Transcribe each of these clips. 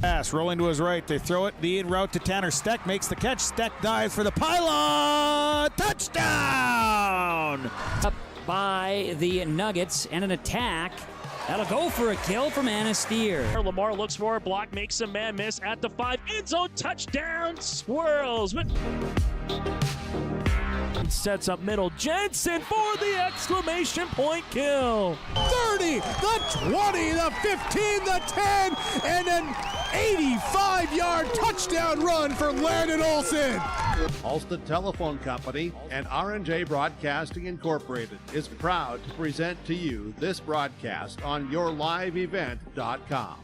Pass rolling to his right. They throw it. The in route to Tanner. Steck makes the catch. Steck dives for the pylon. Touchdown! Up by the Nuggets and an attack. That'll go for a kill from Anasteer. Lamar looks for a block, makes a man miss at the 5. End zone touchdown, Squirrels. Sets up middle. Jensen for the exclamation point kill. 30, the 20, the 15, the 10, and an 85-yard touchdown run for Landon Olsen. Ulster Telephone Company and R&J Broadcasting Incorporated is proud to present to you this broadcast on yourliveevent.com.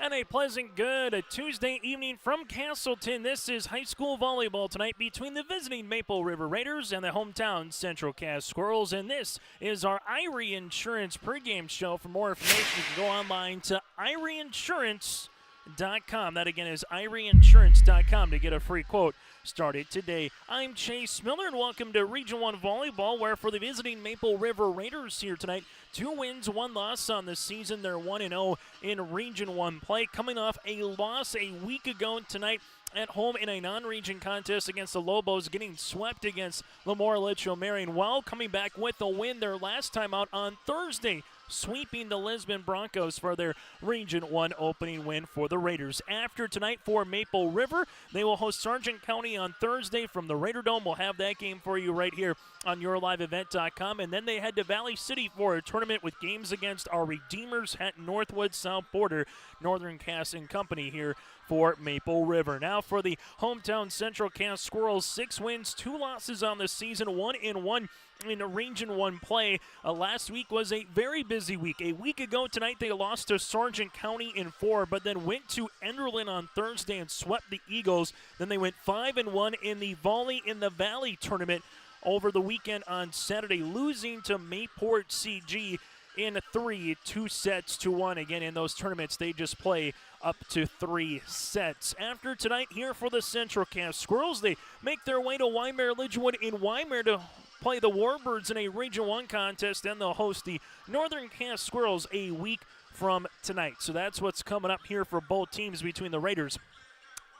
And a pleasant good Tuesday evening from Castleton. This is high school volleyball tonight between the visiting Maple River Raiders and the hometown Central Cass Squirrels. And this is our Irie Insurance pregame show. For more information, you can go online to IrieInsurance.com. That again is IrieInsurance.com to get a free quote started today. I'm Chase Miller, and welcome to Region 1 Volleyball, where for the visiting Maple River Raiders here tonight, 2 wins, 1 loss on the season. They're 1-0 in Region 1 play, coming off a loss a week ago tonight at home in a non-region contest against the Lobos, getting swept against Lemoore Litchfield Marion, while coming back with a win their last time out on Thursday, sweeping the Lisbon Broncos for their Region 1 opening win for the Raiders. After tonight for Maple River, they will host Sargent County on Thursday from the Raider Dome. We'll have that game for you right here on yourliveevent.com. And then they head to Valley City for a tournament with games against our Redeemers at Northwood South Border, Northern Cass and Company here for Maple River. Now for the hometown Central Cass Squirrels, 6 wins, 2 losses on the season, 1-1 in Region 1 play. Last week was a very busy week. A week ago tonight, they lost to Sargent County in 4, but then went to Enderlin on Thursday and swept the Eagles. Then they went 5-1 in the Volley in the Valley tournament over the weekend on Saturday, losing to Mayport CG in 3, 2-1. Again, in those tournaments, they just play up to 3 sets. After tonight, here for the Central Cass Squirrels, they make their way to Wymer-Lidgewood in Wymer to play the Warbirds in a Region 1 contest, and they'll host the Northern Cass Squirrels a week from tonight. So that's what's coming up here for both teams between the Raiders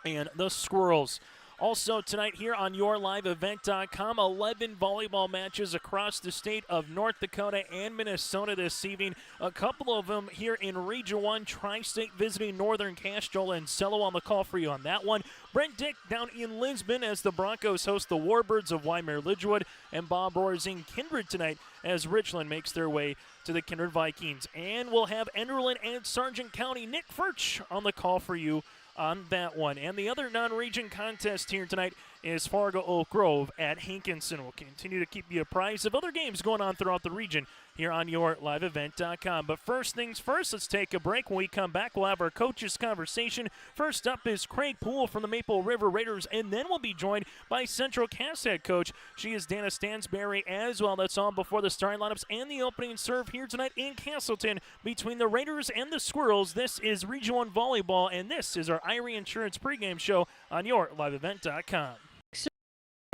and the Squirrels. Also tonight here on yourliveevent.com, 11 volleyball matches across the state of North Dakota and Minnesota this evening. A couple of them here in Region 1, Tri-State visiting Northern Cass. Joel Ansello on the call for you on that one. Brent Dick down in Lisbon as the Broncos host the Warbirds of Wymer-Lidgewood, and Bob Roars in Kindred tonight as Richland makes their way to the Kindred Vikings. And we'll have Enderlin and Sargent County. Nick Furch on the call for you on that one. And the other non-region contest here tonight is Fargo Oak Grove at Hankinson. We'll continue to keep you apprised of other games going on throughout the region here on yourliveevent.com. But first things first, let's take a break. When we come back, we'll have our coaches conversation. First up is Craig Poole from the Maple River Raiders, and then we'll be joined by Central Cass head coach. She is Dana Stansberry as well. That's all before the starting lineups and the opening serve here tonight in Castleton between the Raiders and the Squirrels. This is Region 1 Volleyball, and this is our Irie Insurance pregame show on yourliveevent.com.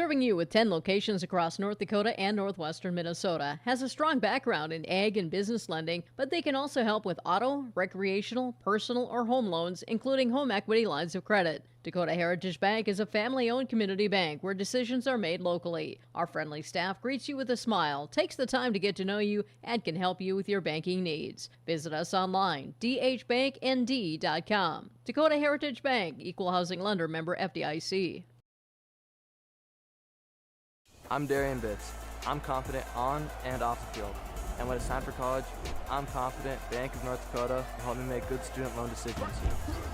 Serving you with 10 locations across North Dakota and northwestern Minnesota, has a strong background in ag and business lending, but they can also help with auto, recreational, personal, or home loans, including home equity lines of credit. Dakota Heritage Bank is a family-owned community bank where decisions are made locally. Our friendly staff greets you with a smile, takes the time to get to know you, and can help you with your banking needs. Visit us online, dhbanknd.com. Dakota Heritage Bank, Equal Housing Lender, member FDIC. I'm Darian Bitts. I'm confident on and off the field. And when it's time for college, I'm confident Bank of North Dakota will help me make good student loan decisions.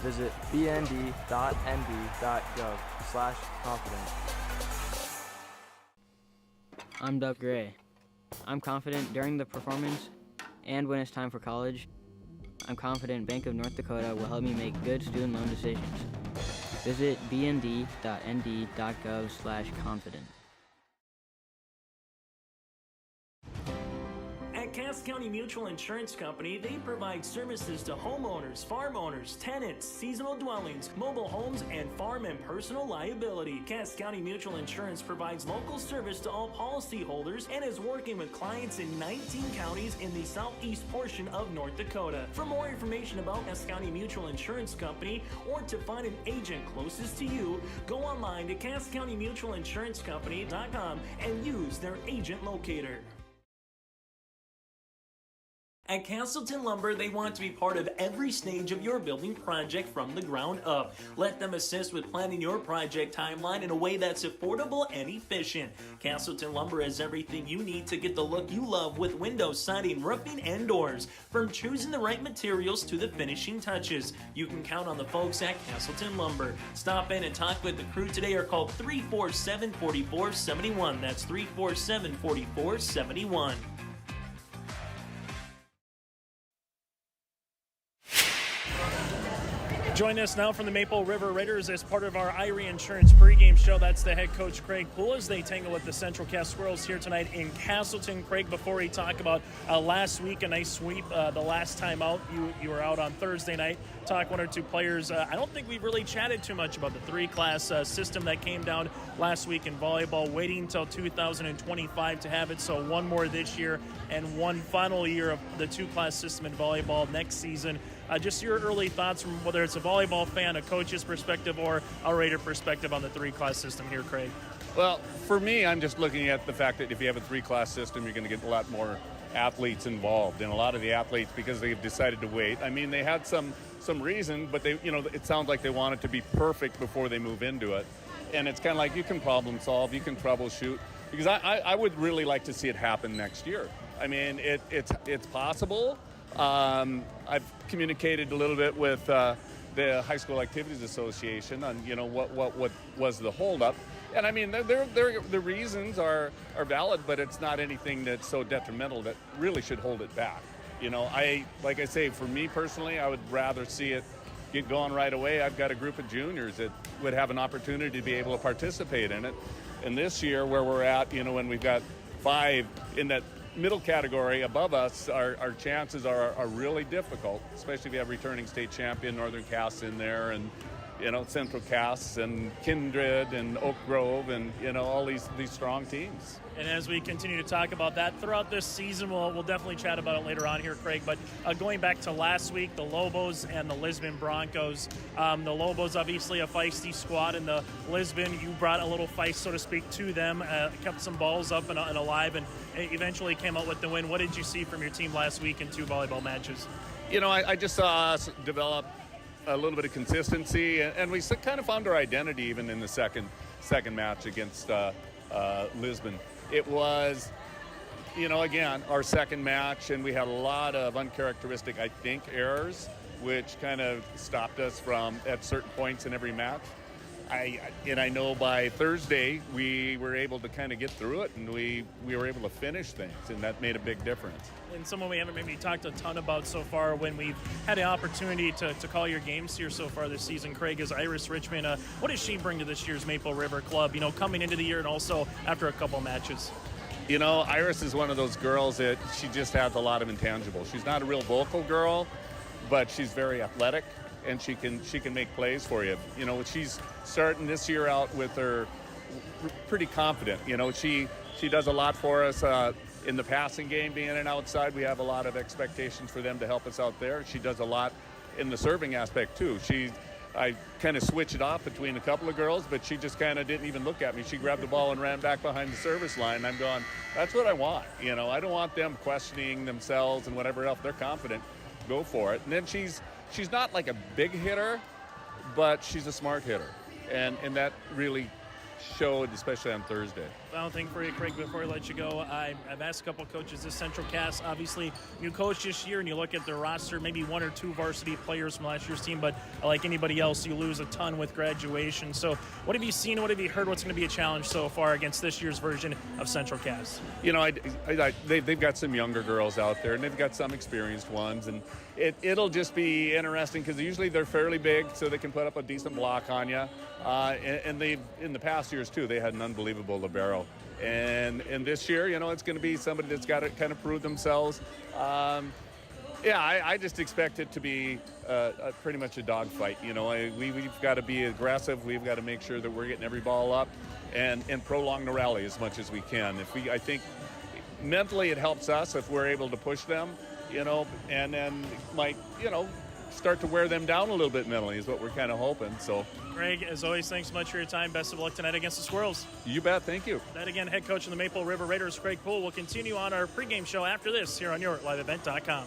Visit bnd.nb.gov/confident. I'm Doug Gray. I'm confident during the performance and when it's time for college. I'm confident Bank of North Dakota will help me make good student loan decisions. Visit bnd.nd.gov/confident. At Cass County Mutual Insurance Company, they provide services to homeowners, farm owners, tenants, seasonal dwellings, mobile homes, and farm and personal liability. Cass County Mutual Insurance provides local service to all policyholders and is working with clients in 19 counties in the southeast portion of North Dakota. For more information about Cass County Mutual Insurance Company or to find an agent closest to you, go online to CassCountyMutualInsuranceCompany.com and use their agent locator. At Castleton Lumber, they want to be part of every stage of your building project from the ground up. Let them assist with planning your project timeline in a way that's affordable and efficient. Castleton Lumber has everything you need to get the look you love with windows, siding, roofing, and doors. From choosing the right materials to the finishing touches, you can count on the folks at Castleton Lumber. Stop in and talk with the crew today or call 347-4471. That's 347-4471. Join us now from the Maple River Raiders as part of our Irie Insurance pregame show. That's the head coach, Craig Poole, as they tangle with the Central Cass Squirrels here tonight in Castleton. Craig, before we talk about last week, a nice sweep the last time out. You were out on Thursday night. Talk one or two players. I don't think we've really chatted too much about the three-class system that came down last week in volleyball, waiting until 2025 to have it. So one more this year and one final year of the two-class system in volleyball next season. Just your early thoughts from whether it's a volleyball fan, a coach's perspective, or a Raider perspective on the three-class system here, Craig. Well, for me, I'm just looking at the fact that if you have a three-class system, you're going to get a lot more athletes involved. And a lot of the athletes, because they've decided to wait, I mean, they had some reason, but they, it sounds like they want it to be perfect before they move into it. And it's kind of like you can problem solve, you can troubleshoot, because I would really like to see it happen next year. I mean, it's possible. I've communicated a little bit with the High School Activities Association on what was the holdup, and I mean the reasons are valid, but it's not anything that's so detrimental that really should hold it back. Like I say, for me personally, I would rather see it get going right away. I've got a group of juniors that would have an opportunity to be able to participate in it, and this year where we're at, when we've got 5 in that middle category above us, our chances are really difficult, especially if you have returning state champion Northern Cass in there, and Central Cass and Kindred and Oak Grove, and all these strong teams. And as we continue to talk about that throughout this season, we'll definitely chat about it later on here, Craig. But going back to last week, the Lobos and the Lisbon Broncos. The Lobos, obviously a feisty squad, and the Lisbon, you brought a little feist, so to speak, to them, kept some balls up and alive, and eventually came out with the win. What did you see from your team last week in 2 volleyball matches? I just saw us develop a little bit of consistency, and we kind of found our identity even in the second match against Lisbon. It was, again, our second match, and we had a lot of uncharacteristic, I think, errors, which kind of stopped us from at certain points in every match. I know by Thursday we were able to kind of get through it, and we were able to finish things, and that made a big difference. And someone we haven't maybe talked a ton about so far when we've had the opportunity to call your games here so far this season, Craig, is Iris Richmond. What does she bring to this year's Maple River Club, coming into the year and also after a couple matches? Iris is one of those girls that she just has a lot of intangibles. She's not a real vocal girl, but she's very athletic, and she can make plays for you. She's starting this year out with her pretty confident. She does a lot for us in the passing game, being an outside. We have a lot of expectations for them to help us out there. She does a lot in the serving aspect too. I kind of switched off between a couple of girls, but she just kind of didn't even look at me. She grabbed the ball and ran back behind the service line, and I'm going, that's what I want. I don't want them questioning themselves and whatever else. They're confident, go for it. And then she's not like a big hitter, but she's a smart hitter, and that really showed, especially on Thursday. Final thing for you, Craig, before I let you go. I've asked a couple of coaches this Central Cass, obviously new coach this year, and you look at their roster, maybe 1 or 2 varsity players from last year's team, but like anybody else, you lose a ton with graduation. So what have you seen, what have you heard, what's going to be a challenge so far against this year's version of Central Cass? They've got some younger girls out there, and they've got some experienced ones, and it'll just be interesting because usually they're fairly big, so they can put up a decent block on you. And they've, in the past years too, they had an unbelievable libero And this year, it's going to be somebody that's got to kind of prove themselves. I just expect it to be pretty much a dogfight. We've got to be aggressive. We've got to make sure that we're getting every ball up and prolong the rally as much as we can. I think mentally it helps us if we're able to push them, and then might, start to wear them down a little bit mentally is what we're kind of hoping. So, Greg, as always, thanks so much for your time. Best of luck tonight against the Squirrels. You bet. Thank you. That again, head coach of the Maple River Raiders, Craig Poole, will continue on our pregame show after this here on YourLiveEvent.com.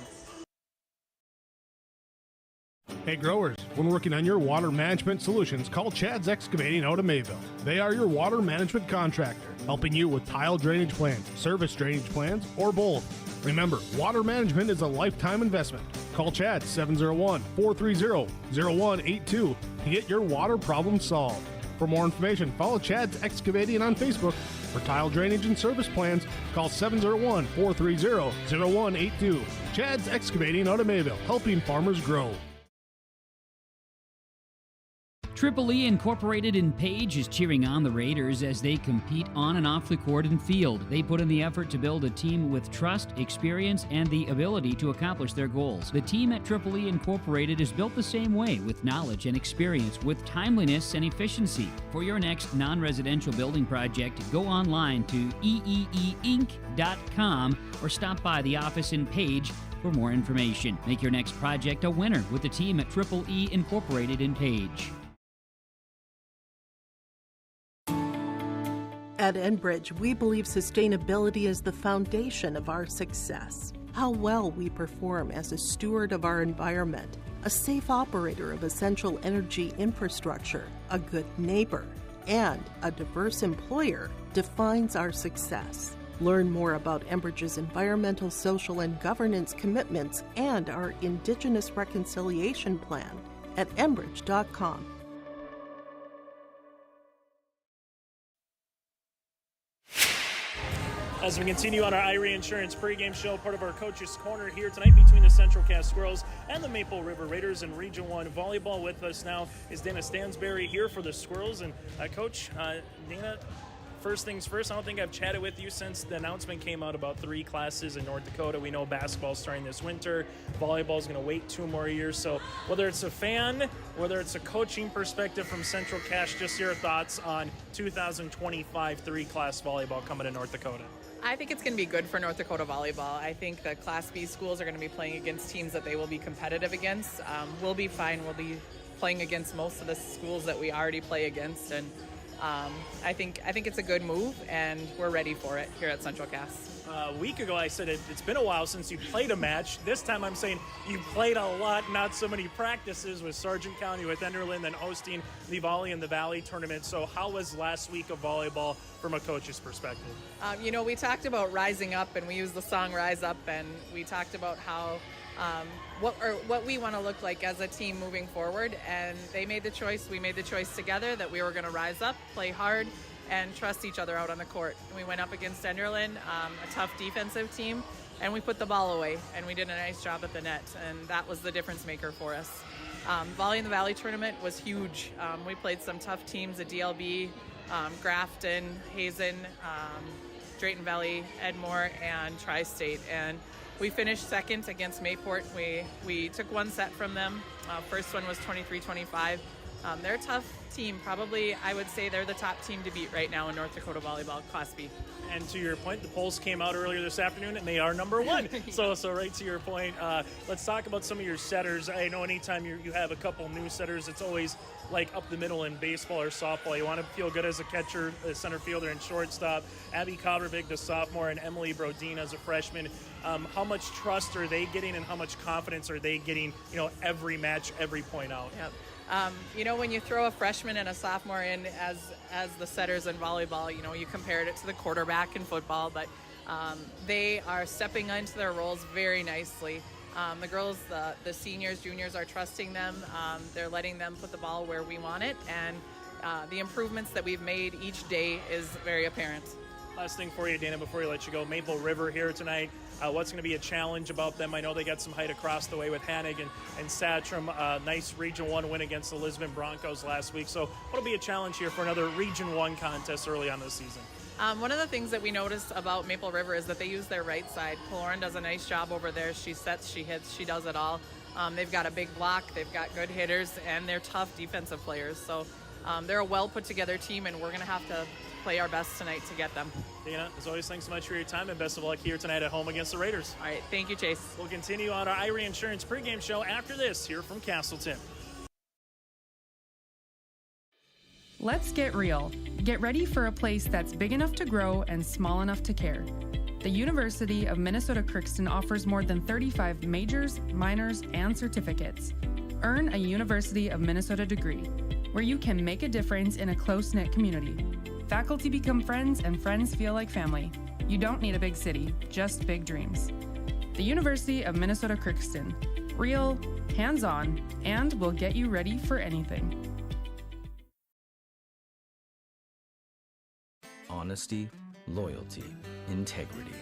Hey growers, when working on your water management solutions, call Chad's Excavating out of Mayville. They are your water management contractor, helping you with tile drainage plans, service drainage plans, or both. Remember, water management is a lifetime investment. Call Chad 701-430-0182 to get your water problem solved. For more information, follow Chad's Excavating on Facebook. For tile drainage and service plans, call 701-430-0182. Chad's Excavating out of Mayville, helping farmers grow. Triple E Incorporated in Page is cheering on the Raiders as they compete on and off the court and field. They put in the effort to build a team with trust, experience, and the ability to accomplish their goals. The team at Triple E Incorporated is built the same way, with knowledge and experience, with timeliness and efficiency. For your next non-residential building project, go online to eeeinc.com or stop by the office in Page for more information. Make your next project a winner with the team at Triple E Incorporated in Page. At Enbridge, we believe sustainability is the foundation of our success. How well we perform as a steward of our environment, a safe operator of essential energy infrastructure, a good neighbor, and a diverse employer defines our success. Learn more about Enbridge's environmental, social, and governance commitments and our Indigenous Reconciliation Plan at enbridge.com. As we continue on our Irie Insurance pregame show, part of our Coach's Corner here tonight between the Central Cass Squirrels and the Maple River Raiders in Region 1 Volleyball. With us now is Dana Stansberry here for the Squirrels. And Coach, Dana, first things first, I don't think I've chatted with you since the announcement came out about 3 classes in North Dakota. We know basketball's starting this winter. Volleyball's going to wait 2 more years. So whether it's a fan, whether it's a coaching perspective from Central Cass, just your thoughts on 2025 3-class volleyball coming to North Dakota. I think it's going to be good for North Dakota volleyball. I think the Class B schools are going to be playing against teams that they will be competitive against. We'll be fine. We'll be playing against most of the schools that we already play against, and I think it's a good move, and we're ready for it here at Central Cass. A week ago, I said it's been a while since you played a match. This time I'm saying you played a lot, not so many practices with Sargent County, with Enderlin, then hosting the Volley in the Valley tournament. So how was last week of volleyball from a coach's perspective? We talked about rising up, and we used the song Rise Up, and we talked about how what we want to look like as a team moving forward, and they made the choice, we made the choice together that we were going to rise up, play hard, and trust each other out on the court. And we went up against Enderlin, a tough defensive team, and we put the ball away, and we did a nice job at the net, and that was the difference maker for us. Volley in the Valley tournament was huge. We played some tough teams at DLB, Grafton, Hazen, Drayton Valley, Edmore, and Tri-State, and we finished second against Mayport. We took 1 set from them. First one was 23-25. They're a tough team. Probably, I would say they're the top team to beat right now in North Dakota volleyball, Class B. And to your point, the polls came out earlier this afternoon, and they are number 1. So right to your point, let's talk about some of your setters. I know anytime you have a couple new setters, it's always like up the middle in baseball or softball. You want to feel good as a catcher, a center fielder, and shortstop. Abby Covervig, the sophomore, and Emily Brodin as a freshman. How much trust are they getting, and how much confidence are they getting, every match, every point out? Yep. When you throw a freshman and a sophomore in as the setters in volleyball, you compared it to the quarterback in football, but they are stepping into their roles very nicely. The girls, the seniors, juniors are trusting them. They're letting them put the ball where we want it, and the improvements that we've made each day is very apparent. Last thing for you, Dana, before we let you go, Maple River here tonight. What's going to be a challenge about them? I know they got some height across the way with Hanig and Satcham. Nice Region 1 win against the Lisbon Broncos last week. So what'll be a challenge here for another Region 1 contest early on this season? One of the things that we noticed about Maple River is that they use their right side. Lauren does a nice job over there. She sets, she hits, she does it all. They've got a big block, they've got good hitters, and they're tough defensive players. So they're a well put together team, and we're going to have to play our best tonight to get them. Dana, as always, thanks so much for your time, and best of luck here tonight at home against the Raiders. All right, thank you, Chase. We'll continue on our Irie Insurance pregame show after this here from Castleton. Let's get real. Get ready for a place that's big enough to grow and small enough to care. The University of Minnesota Crookston offers more than 35 majors, minors, and certificates. Earn a University of Minnesota degree, where you can make a difference in a close-knit community. Faculty become friends, and friends feel like family. You don't need a big city, just big dreams. The University of Minnesota Crookston. Real, hands-on, and will get you ready for anything. Honesty, loyalty, integrity.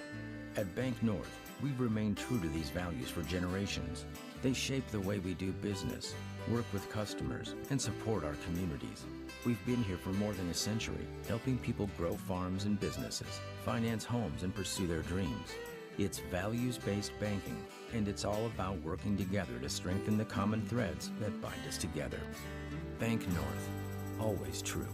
At Bank North, we've remained true to these values for generations. They shape the way we do business, work with customers, and support our communities. We've been here for more than a century, helping people grow farms and businesses, finance homes, and pursue their dreams. It's values-based banking, and it's all about working together to strengthen the common threads that bind us together. Bank North, always true.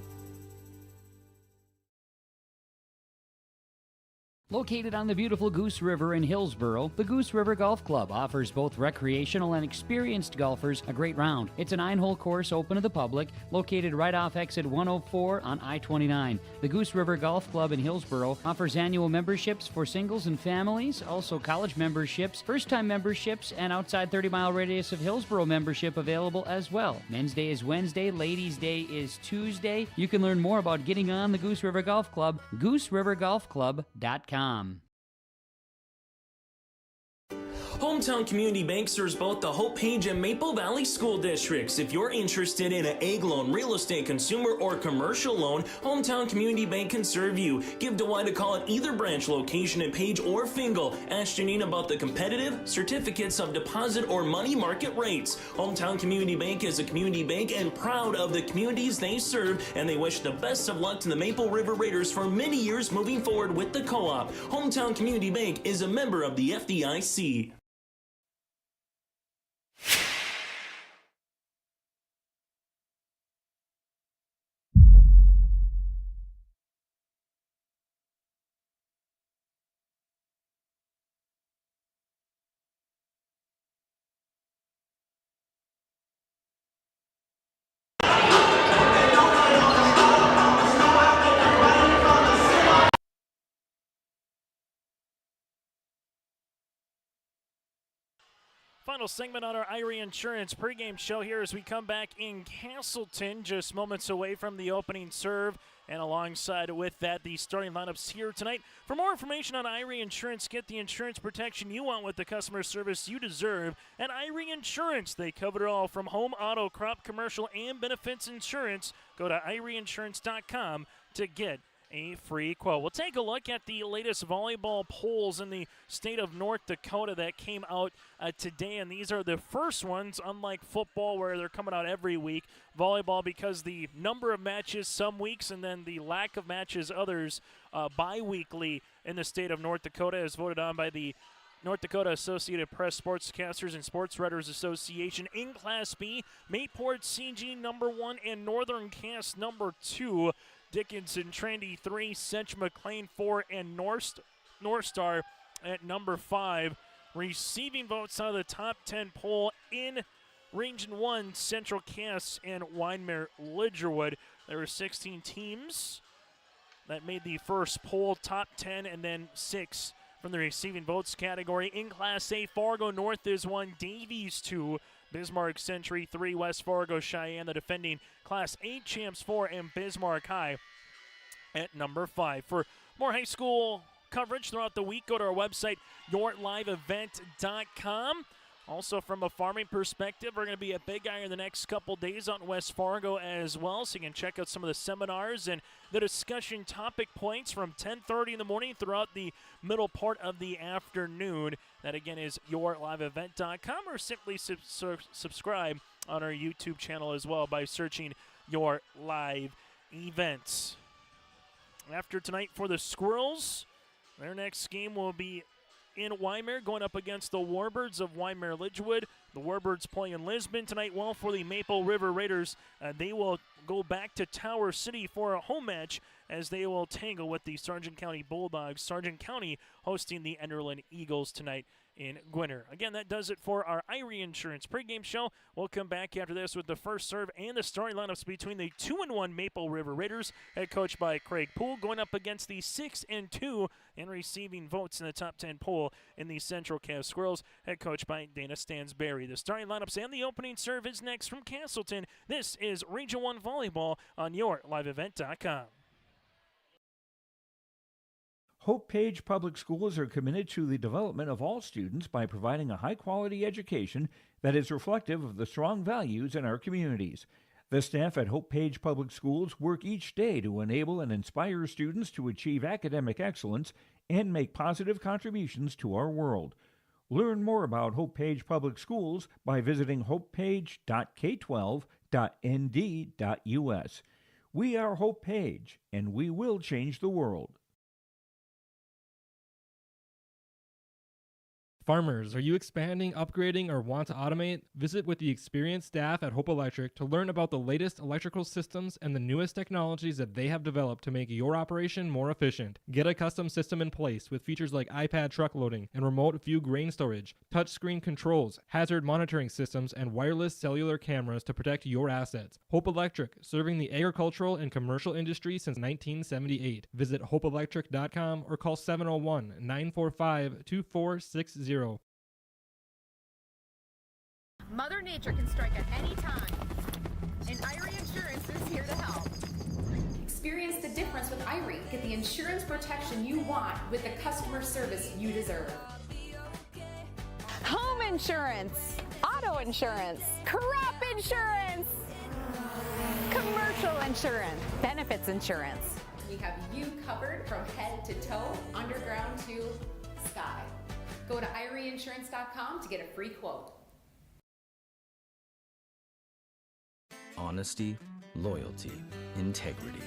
Located on the beautiful Goose River in Hillsboro, the Goose River Golf Club offers both recreational and experienced golfers a great round. It's a 9-hole course open to the public, located right off exit 104 on I-29. The Goose River Golf Club in Hillsboro offers annual memberships for singles and families, also college memberships, first-time memberships, and outside 30-mile radius of Hillsboro membership available as well. Men's Day is Wednesday, Ladies' Day is Tuesday. You can learn more about getting on the Goose River Golf Club, GooseRiverGolfClub.com. Hometown Community Bank serves both the Hope Page and Maple Valley school districts. If you're interested in an egg loan, real estate, consumer, or commercial loan, Hometown Community Bank can serve you. Give Dwight a call at either branch location in Page or Fingal. Ask Janine about the competitive certificates of deposit or money market rates. Hometown Community Bank is a community bank and proud of the communities they serve, and they wish the best of luck to the Maple River Raiders for many years moving forward with the co-op. Hometown Community Bank is a member of the FDIC. Final segment on our Irie Insurance pregame show here as we come back in Castleton, just moments away from the opening serve. And alongside with that, the starting lineups here tonight. For more information on Irie Insurance, get the insurance protection you want with the customer service you deserve. At Irie Insurance, they cover it all from home, auto, crop, commercial, and benefits insurance. Go to IrieInsurance.com to get a free quote. We'll take a look at the latest volleyball polls in the state of North Dakota that came out today, and these are the first ones, unlike football where they're coming out every week. Volleyball, because the number of matches some weeks and then the lack of matches others bi-weekly in the state of North Dakota, is voted on by the North Dakota Associated Press Sportscasters and Sports Writers Association. In Class B, Mayport CG number 1 and Northern Cass number 2. Dickinson, Trendy 3, Cinch McLean 4, and North Star at number 5. Receiving votes out of the top 10 poll in Region 1, Central Cass and Wyndmere Lidgerwood. There were 16 teams that made the first poll, top 10, and then 6 from the receiving votes category. In Class A, Fargo North is 1, Davies 2, Bismarck Century 3, West Fargo Cheyenne, the defending Class A champs 4, and Bismarck High at number 5. For more high school coverage throughout the week, go to our website, yourliveevent.com. Also, from a farming perspective, we're going to be at Big Iron the next couple days out in West Fargo as well, so you can check out some of the seminars and the discussion topic points from 10:30 in the morning throughout the middle part of the afternoon. That, again, is yourliveevent.com, or simply subscribe on our YouTube channel as well by searching Your Live Events. After tonight for the Squirrels, their next game will be in Waimea, going up against the Warbirds of Waimea-Lidgewood. The Warbirds play in Lisbon tonight. Well, for the Maple River Raiders, they will go back to Tower City for a home match as they will tangle with the Sargent County Bulldogs. Sargent County hosting the Enderlin Eagles tonight in Gwinner. Again, that does it for our Irie Insurance pregame show. We'll come back after this with the first serve and the starting lineups between the 2-1 Maple River Raiders, head coached by Craig Poole, going up against the 6-2 and receiving votes in the top 10 poll in the Central Cass Squirrels, head coached by Dana Stansberry. The starting lineups and the opening serve is next from Castleton. This is Region 1 Volleyball on your liveevent.com. Hope Page Public Schools are committed to the development of all students by providing a high-quality education that is reflective of the strong values in our communities. The staff at Hope Page Public Schools work each day to enable and inspire students to achieve academic excellence and make positive contributions to our world. Learn more about Hope Page Public Schools by visiting hopepage.k12.nd.us. We are Hope Page, and we will change the world. Farmers, are you expanding, upgrading, or want to automate? Visit with the experienced staff at Hope Electric to learn about the latest electrical systems and the newest technologies that they have developed to make your operation more efficient. Get a custom system in place with features like iPad truck loading and remote view grain storage, touchscreen controls, hazard monitoring systems, and wireless cellular cameras to protect your assets. Hope Electric, serving the agricultural and commercial industry since 1978. Visit hopeelectric.com or call 701-945-2460. Mother Nature can strike at any time, and Irie Insurance is here to help. Experience the difference with Irie. Get the insurance protection you want with the customer service you deserve. Home insurance, auto insurance, crop insurance, commercial insurance, benefits insurance. We have you covered from head to toe, underground to sky. Go to IrieInsurance.com to get a free quote. Honesty, loyalty, integrity.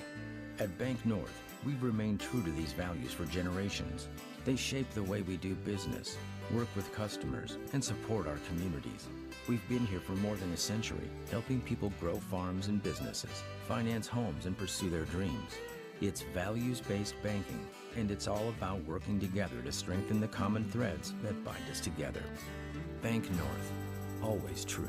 At Bank North, we've remained true to these values for generations. They shape the way we do business, work with customers, and support our communities. We've been here for more than a century, helping people grow farms and businesses, finance homes, and pursue their dreams. It's values-based banking, and it's all about working together to strengthen the common threads that bind us together. Bank North, always true.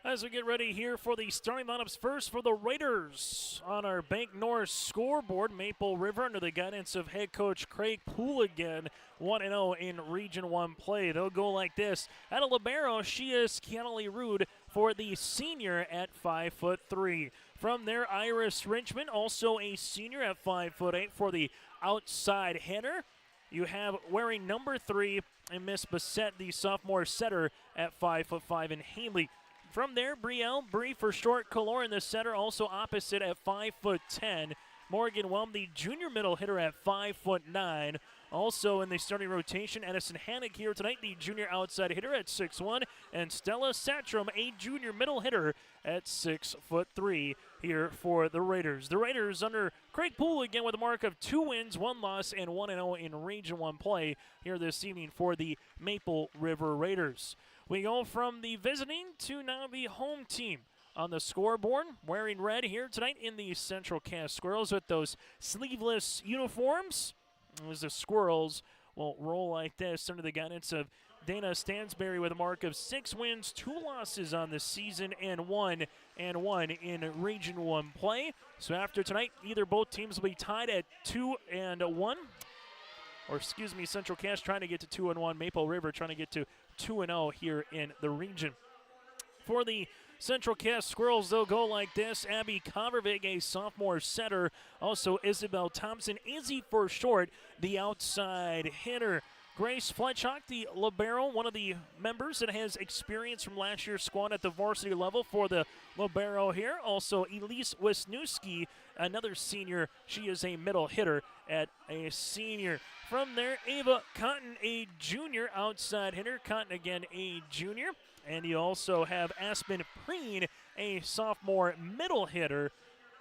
As we get ready here for the starting lineups, first for the Raiders on our Bank North scoreboard, Maple River under the guidance of head coach Craig Poole again, 1-0 in Region 1 play. They'll go like this. At a libero, she is Kiana Rude for the senior at 5'3". From there, Iris Richmond, also a senior at 5'8" for the outside hitter. You have wearing number 3 and Miss Bissett, the sophomore setter at 5'5", and Haley. From there, Brielle Bree for short Kaloran, the center, also opposite at 5'10". Morgan Whelm, the junior middle hitter at 5'9". Also in the starting rotation, Edison Hannick here tonight, the junior outside hitter at 6'1", and Stella Satrom, a junior middle hitter at 6'3" here for the Raiders. The Raiders under Craig Poole again with a mark of 2 wins, 1 loss, and 1-0 in Region 1 play here this evening for the Maple River Raiders. We go from the visiting to now the home team on the scoreboard, wearing red here tonight in the Central Cass Squirrels with those sleeveless uniforms. As the Squirrels will roll like this under the guidance of Dana Stansberry with a mark of 6 wins, 2 losses on the season, and 1 in Region 1 play. So after tonight, either both teams will be tied at 2-1. Or excuse me, Central Cass trying to get to 2-1. Maple River trying to get to 2-0 here in the region. For the Central Cass Squirrels, they'll go like this. Abby Covervig, a sophomore setter. Also Isabel Thompson, Izzy for short, the outside hitter. Grace Fletchock, the libero, one of the members that has experience from last year's squad at the varsity level for the libero here. Also Elise Wisniewski, another senior. She is a middle hitter at a senior. From there, Ava Cotton, a junior outside hitter. Cotton again, a junior. And you also have Aspen Preen, a sophomore middle hitter.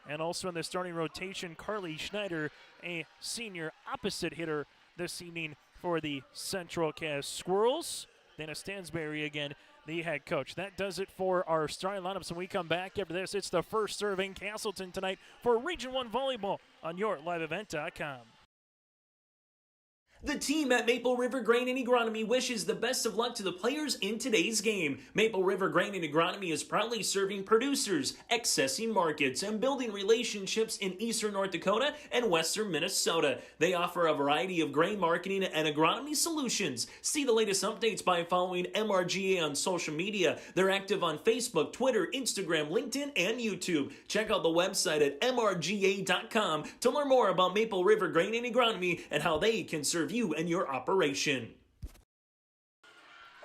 And also in the starting rotation, Carly Schneider, a senior opposite hitter this evening for the Central Cass Squirrels. Dana Stansberry again, the head coach. That does it for our starting lineups. When we come back after this, it's the first serve in Castleton tonight for Region 1 Volleyball on YourLiveEvent.com. The team at Maple River Grain and Agronomy wishes the best of luck to the players in today's game. Maple River Grain and Agronomy is proudly serving producers, accessing markets, and building relationships in eastern North Dakota and western Minnesota. They offer a variety of grain marketing and agronomy solutions. See the latest updates by following MRGA on social media. They're active on Facebook, Twitter, Instagram, LinkedIn, and YouTube. Check out the website at mrga.com to learn more about Maple River Grain and Agronomy and how they can serve you and your operation.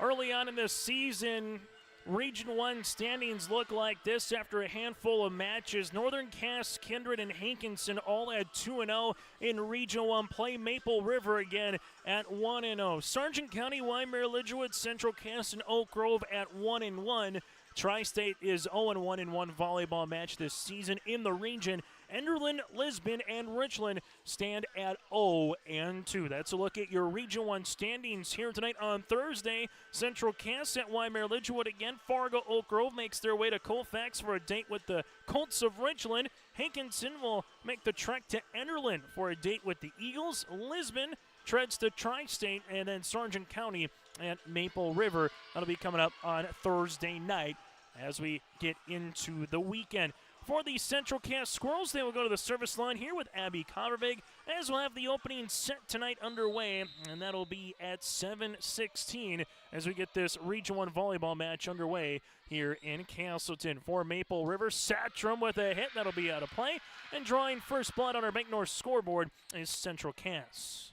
Early on in this season, Region 1 standings look like this after a handful of matches. Northern Cass, Kindred, and Hankinson all at 2-0 in Region 1 play. Maple River again at 1-0. Sargent County, Wymer, Lidgerwood, Central Cass, and Oak Grove at 1-1. Tri-State is 0-1 in one volleyball match this season in the region. Enderlin, Lisbon, and Richland stand at 0-2. That's a look at your Region 1 standings here tonight on Thursday. Central Cass at Wymer Lidgerwood again. Fargo Oak Grove makes their way to Colfax for a date with the Colts of Richland. Hankinson will make the trek to Enderlin for a date with the Eagles. Lisbon treads to Tri-State, and then Sargent County and Maple River. That'll be coming up on Thursday night as we get into the weekend. For the Central Cass Squirrels, they will go to the service line here with Abby Covervig, as we'll have the opening set tonight underway, and that'll be at 7:16 as we get this Region 1 volleyball match underway here in Castleton. For Maple River, Satrum with a hit. That'll be out of play. And drawing first blood on our Bank North scoreboard is Central Cass.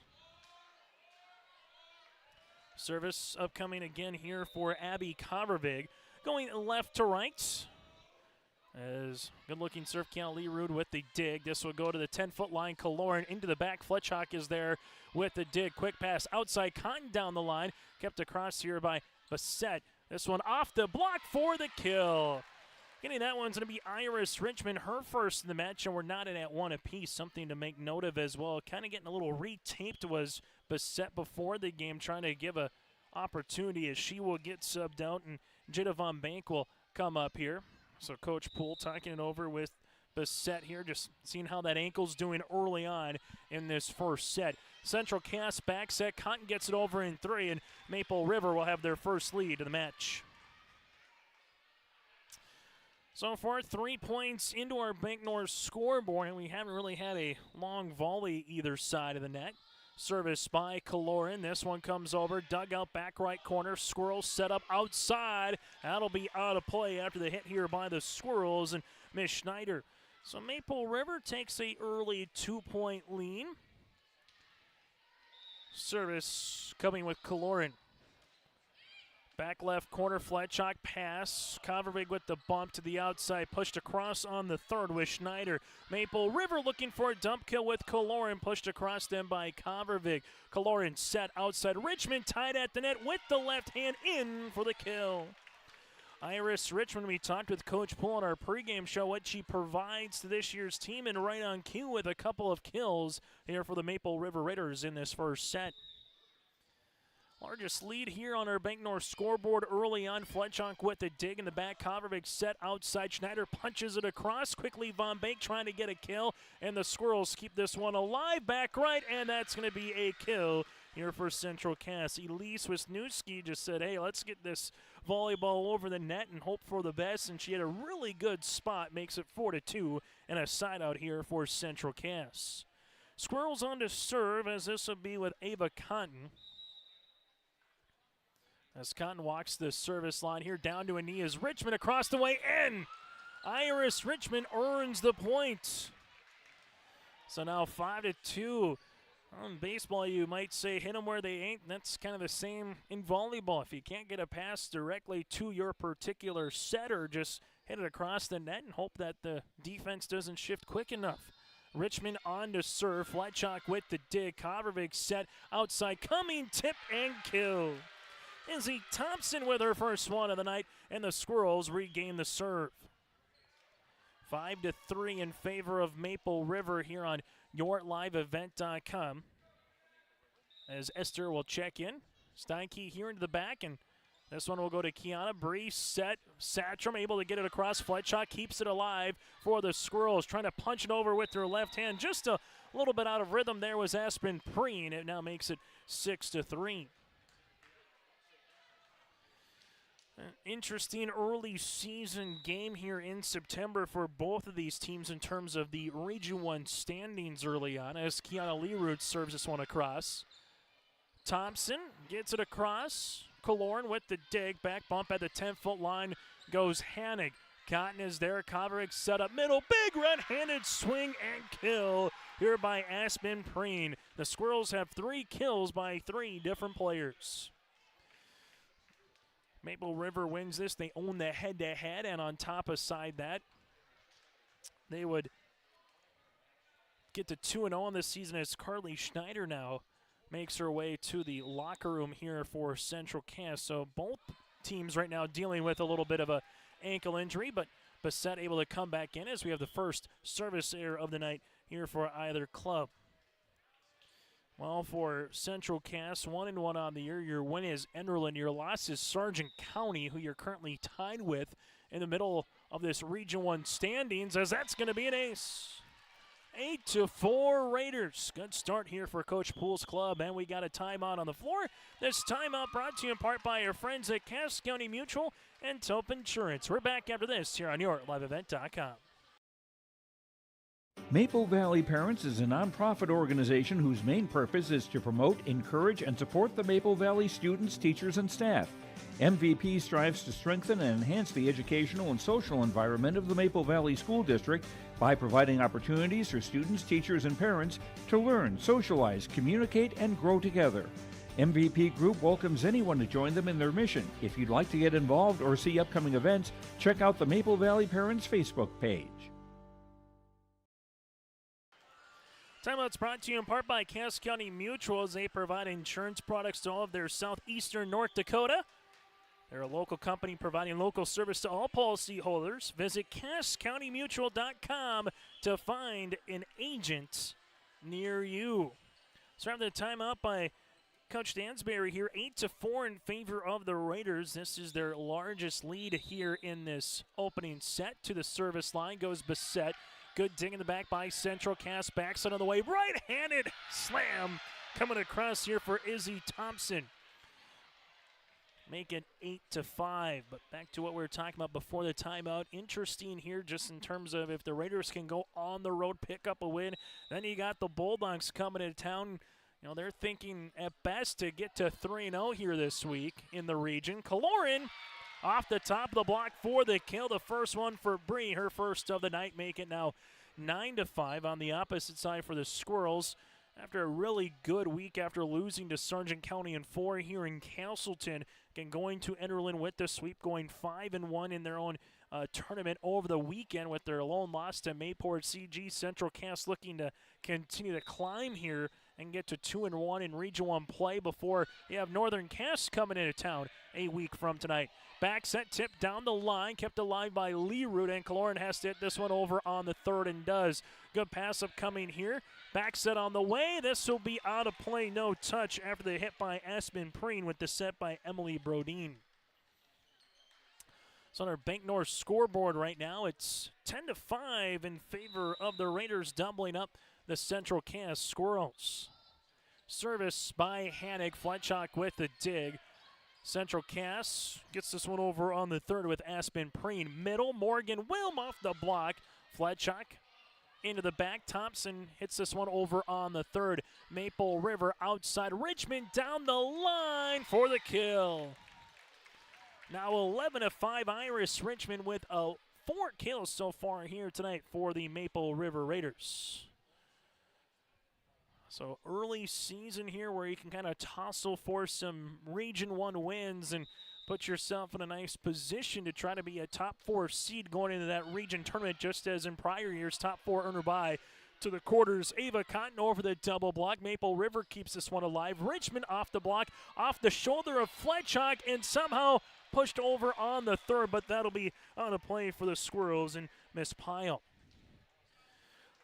Service upcoming again here for Abby Covervig. Going left to right. As good-looking serve count, Lee Rude with the dig. This will go to the 10-foot line. Kaloran into the back. Fletchhawk is there with the dig. Quick pass outside. Cotton down the line. Kept across here by Bassett. This one off the block for the kill. Getting that one's going to be Iris Richmond, her first in the match, and we're knotted at one apiece. Something to make note of as well. Kind of getting a little retaped was Bassett before the game, trying to give a opportunity as she will get subbed out, and Jada Von Bank will come up here. So Coach Poole talking it over with Bassett here, just seeing how that ankle's doing early on in this first set. Central Cass back set. Cotton gets it over in 3, and Maple River will have their first lead of the match. So far, 3 points into our Bank North scoreboard, and we haven't really had a long volley either side of the net. Service by Kaloran. This one comes over. Dugout back right corner. Squirrels set up outside. That'll be out of play after the hit here by the Squirrels and Miss Schneider. So Maple River takes a early 2-point lead. Service coming with Kaloran. Back left corner, Fletchhawk pass. Covervig with the bump to the outside, pushed across on the third with Schneider. Maple River looking for a dump kill with Kaloran, pushed across them by Covervig. Kaloran set outside. Richmond tied at the net with the left hand in for the kill. Iris Richmond, we talked with Coach Poole on our pregame show what she provides to this year's team, and right on cue with a couple of kills here for the Maple River Raiders in this first set. Largest lead here on our Bank North scoreboard early on. Fletchhawk with the dig in the back. Covervig set outside. Schneider punches it across. Quickly Von Bank trying to get a kill. And the Squirrels keep this one alive. Back right. And that's going to be a kill here for Central Cass. Elise Wisniewski just said, hey, let's get this volleyball over the net and hope for the best. And she had a really good spot. Makes it 4-2. And a side out here for Central Cass. Squirrels on to serve, as this will be with Ava Cotton. As Cotton walks the service line here, down to a knee is Richmond across the way in. Iris Richmond earns the point. So now 5-2. On baseball, you might say hit them where they ain't. That's kind of the same in volleyball. If you can't get a pass directly to your particular setter, just hit it across the net and hope that the defense doesn't shift quick enough. Richmond on to serve. Fletchhawk with the dig. Covervig set outside. Coming, tip, and kill. Izzy Thompson with her first one of the night, and the Squirrels regain the serve. 5-3 in favor of Maple River here on YourLiveEvent.com. As Esther will check in. Steinke here into the back, and this one will go to Kiana. Bree set. Satcham able to get it across. Fletchock keeps it alive for the Squirrels. Trying to punch it over with their left hand. Just a little bit out of rhythm there was Aspen Preen. It now makes it 6-3. An interesting early season game here in September for both of these teams in terms of the Region 1 standings early on, as Kiana Leroot serves this one across. Thompson gets it across. Killorn with the dig. Back bump at the 10-foot line goes Hannig. Cotton is there. Koverick set up middle. Big red-handed swing and kill here by Aspen Preen. The Squirrels have 3 kills by 3 different players. Maple River wins this. They own the head-to-head, and on top of side that, they would get to 2-0 on this season as Carly Schneider now makes her way to the locker room here for Central Cass. So both teams right now dealing with a little bit of a ankle injury, but Bassett able to come back in as we have the first service error of the night here for either club. Well, for Central Cass, 1-1 on the year. Your win is Enderlin. Your loss is Sargent County, who you're currently tied with in the middle of this Region 1 standings, as that's going to be an ace. 8-4 Raiders. Good start here for Coach Poole's club, and we got a timeout on the floor. This timeout brought to you in part by our friends at Cass County Mutual and Tope Insurance. We're back after this here on YourLiveEvent.com. Maple Valley Parents is a nonprofit organization whose main purpose is to promote, encourage, and support the Maple Valley students, teachers, and staff. MVP strives to strengthen and enhance the educational and social environment of the Maple Valley School District by providing opportunities for students, teachers, and parents to learn, socialize, communicate, and grow together. MVP Group welcomes anyone to join them in their mission. If you'd like to get involved or see upcoming events, check out the Maple Valley Parents Facebook page. Timeout's brought to you in part by Cass County Mutual, as they provide insurance products to all of their southeastern North Dakota. They're a local company providing local service to all policyholders. Visit CassCountyMutual.com to find an agent near you. So after the timeout by Coach Dansbury here, 8-4 in favor of the Raiders. This is their largest lead here in this opening set. To the service line goes Bassett. Good ding in the back by Central Cass. Backside on the way. Right-handed slam coming across here for Izzy Thompson. Make it 8-5. But back to what we were talking about before the timeout. Interesting here just in terms of if the Raiders can go on the road, pick up a win. Then you got the Bulldogs coming into town. You know, they're thinking at best to get to 3-0 here this week in the region. Killorn off the top of the block for the kill. The first one for Bree, her first of the night, make it now 9-5 on the opposite side for the Squirrels. After a really good week after losing to Sargent County in 4 here in Castleton, again going to Enderlin with the sweep, going 5-1 in their own tournament over the weekend with their lone loss to Mayport CG. Central Cass looking to continue to climb here and get to 2-1 in Region 1 play before you have Northern Cass coming into town a week from tonight. Back set tip down the line, kept alive by Leroot, and Killorn has to hit this one over on the third and does. Good pass up coming here. Back set on the way. This will be out of play, no touch after the hit by Aspen Preen with the set by Emily Brodeen. So on our Bank North scoreboard right now, it's 10-5 in favor of the Raiders, doubling up the Central Cass Squirrels. Service by Hannig. Fletchock with the dig. Central Cass gets this one over on the third with Aspen Preen. Middle, Morgan Wilm off the block. Fletchock into the back. Thompson hits this one over on the third. Maple River outside. Richmond down the line for the kill. Now 11-5 Iris Richmond with 4 kills so far here tonight for the Maple River Raiders. So early season here where you can kind of tussle for some Region 1 wins and put yourself in a nice position to try to be a top 4 seed going into that region tournament, just as in prior years, top 4 earner by to the quarters. Ava Cotton over the double block. Maple River keeps this one alive. Richmond off the block, off the shoulder of Fletchock, and somehow pushed over on the third, but that'll be on a play for the Squirrels. And mispile.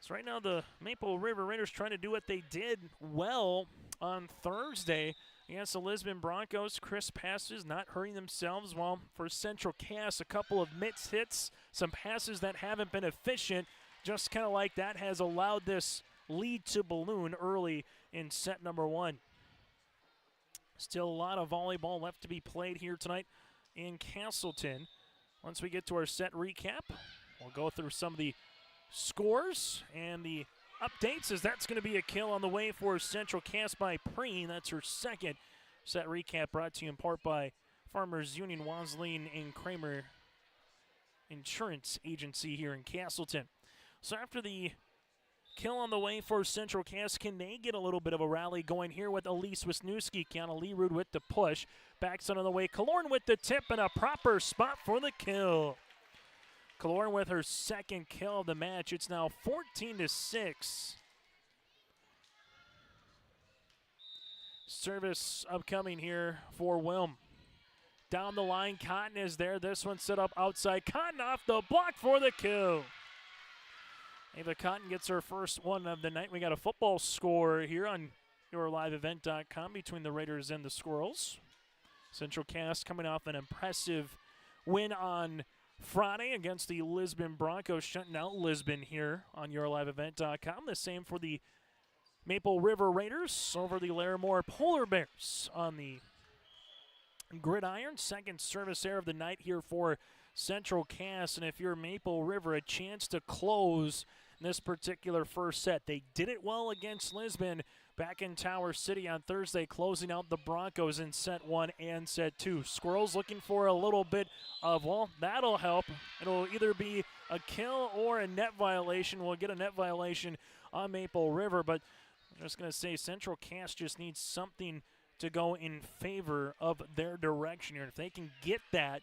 So right now the Maple River Raiders trying to do what they did well on Thursday against the Lisbon Broncos. Crisp passes, not hurting themselves. While for Central Cass, a couple of miss hits, some passes that haven't been efficient. Just kind of like that has allowed this lead to balloon early in set number 1. Still a lot of volleyball left to be played here tonight in Castleton. Once we get to our set recap, we'll go through some of the scores and the updates, as that's going to be a kill on the way for Central Cass by Preen. That's her second set recap, brought to you in part by Farmers Union, Wasleen, and Kramer Insurance Agency here in Castleton. So after the kill on the way for Central Cass, can they get a little bit of a rally going here with Elise Wisniewski? Kiana Leerud with the push. Backs on the way. Killorn with the tip and a proper spot for the kill. Killorn with her second kill of the match. It's now 14-6. Service upcoming here for Wilm. Down the line, Cotton is there. This one set up outside. Cotton off the block for the kill. Ava Cotton gets her first one of the night. We got a football score here on yourliveevent.com between the Raiders and the Squirrels. Central Cass coming off an impressive win on Friday against the Lisbon Broncos, shutting out Lisbon here on yourliveevent.com. The same for the Maple River Raiders over the Larimore Polar Bears on the gridiron. Second service error of the night here for Central Cass. And if you're Maple River, a chance to close this particular first set. They did it well against Lisbon back in Tower City on Thursday, closing out the Broncos in set 1 and set 2. Squirrels looking for a little bit of, well, that'll help. It'll either be a kill or a net violation. We'll get a net violation on Maple River, but I'm just going to say Central Cass just needs something to go in favor of their direction here. If they can get that,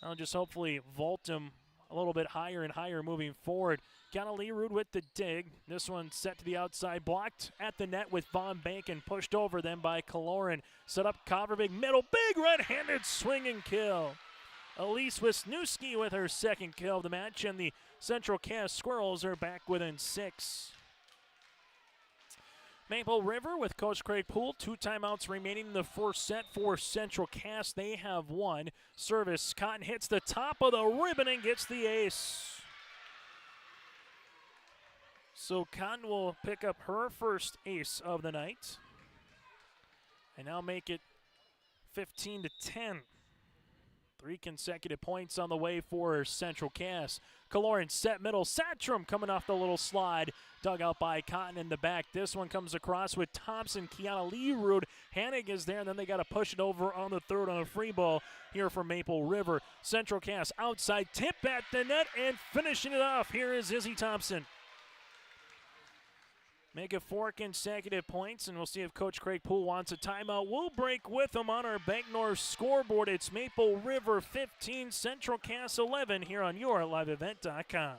I'll just hopefully vault them a little bit higher and higher moving forward. Kiana Leerud with the dig. This one set to the outside, blocked at the net with Von Banken, pushed over then by Killorn. Set up Coverbig, middle, big right-handed swing and kill. Elise Wisniewski with her second kill of the match, and the Central Cass Squirrels are back within 6. Maple River with Coach Craig Poole. 2 timeouts remaining in the first set for Central Cass. They have won. Service, Cotton hits the top of the ribbon and gets the ace. So Cotton will pick up her first ace of the night and now make it 15-10. 3 consecutive points on the way for Central Cass. Killorn set middle. Satchram coming off the little slide. Dug out by Cotton in the back. This one comes across with Thompson. Kiana Leerud. Hanig is there, and then they got to push it over on the third on a free ball here for Maple River. Central Cass outside tip at the net and finishing it off. Here is Izzy Thompson. Make it 4 consecutive points, and we'll see if Coach Craig Poole wants a timeout. We'll break with him on our Bank North scoreboard. It's Maple River 15, Central Cass 11 here on yourliveevent.com.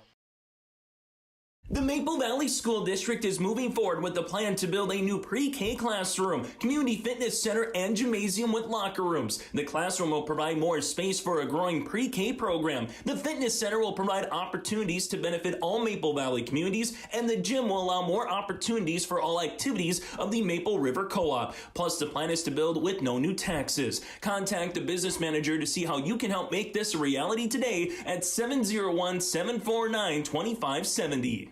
The Maple Valley School District is moving forward with the plan to build a new pre-K classroom, community fitness center, and gymnasium with locker rooms. The classroom will provide more space for a growing pre-K program. The fitness center will provide opportunities to benefit all Maple Valley communities, and the gym will allow more opportunities for all activities of the Maple River Co-op. Plus, the plan is to build with no new taxes. Contact the business manager to see how you can help make this a reality today at 701-749-2570.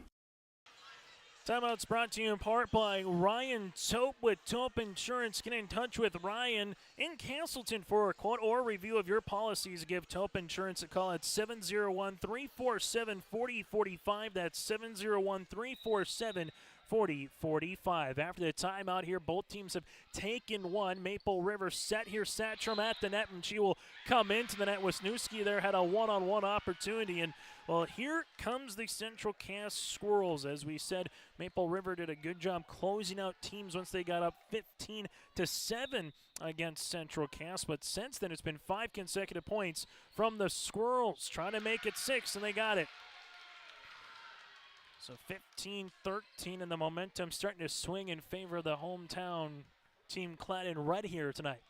Timeout's brought to you in part by Ryan Tope with Tope Insurance. Get in touch with Ryan in Castleton for a quote or review of your policies. Give Tope Insurance a call at 701-347-4045. That's 701-347-4045. After the timeout here, both teams have taken one. Maple River set here. Satchram at the net, and she will come into the net. Wisniewski there had a one-on-one opportunity, and well, here comes the Central Cass Squirrels. As we said, Maple River did a good job closing out teams once they got up 15-7 against Central Cass. But since then, it's been 5 consecutive points from the Squirrels, trying to make it 6, and they got it. So 15-13, and the momentum starting to swing in favor of the hometown team clad in red here tonight.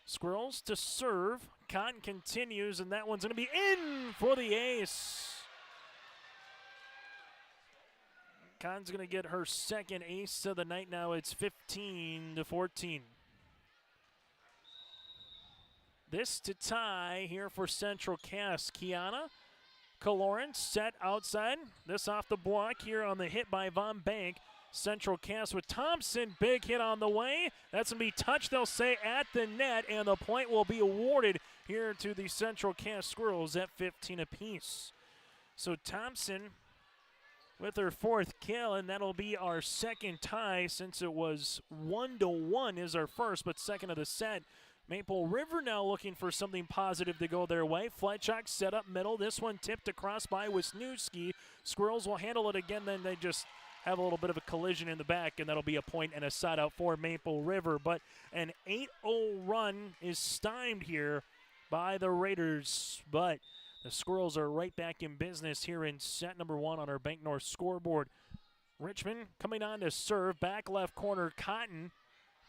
Squirrels to serve. Cotton continues, and that one's going to be in for the ace. Kahn's going to get her second ace of the night now. It's 15-14. This to tie here for Central Cass. Kiana Kaloran set outside. This off the block here on the hit by Von Bank. Central Cass with Thompson. Big hit on the way. That's going to be touched, they'll say, at the net, and the point will be awarded here to the Central Cass Squirrels at 15 apiece. So Thompson with her fourth kill, and that'll be our second tie since it was 1-1 is our first, but second of the set. Maple River now looking for something positive to go their way. Fletchock set up middle. This one tipped across by Wisniewski. Squirrels will handle it again, then they just have a little bit of a collision in the back, and that'll be a point and a side out for Maple River. But an 8-0 run is stymied here by the Raiders, but the Squirrels are right back in business here in set number 1 on our Bank North scoreboard. Richmond coming on to serve, back left corner, Cotton.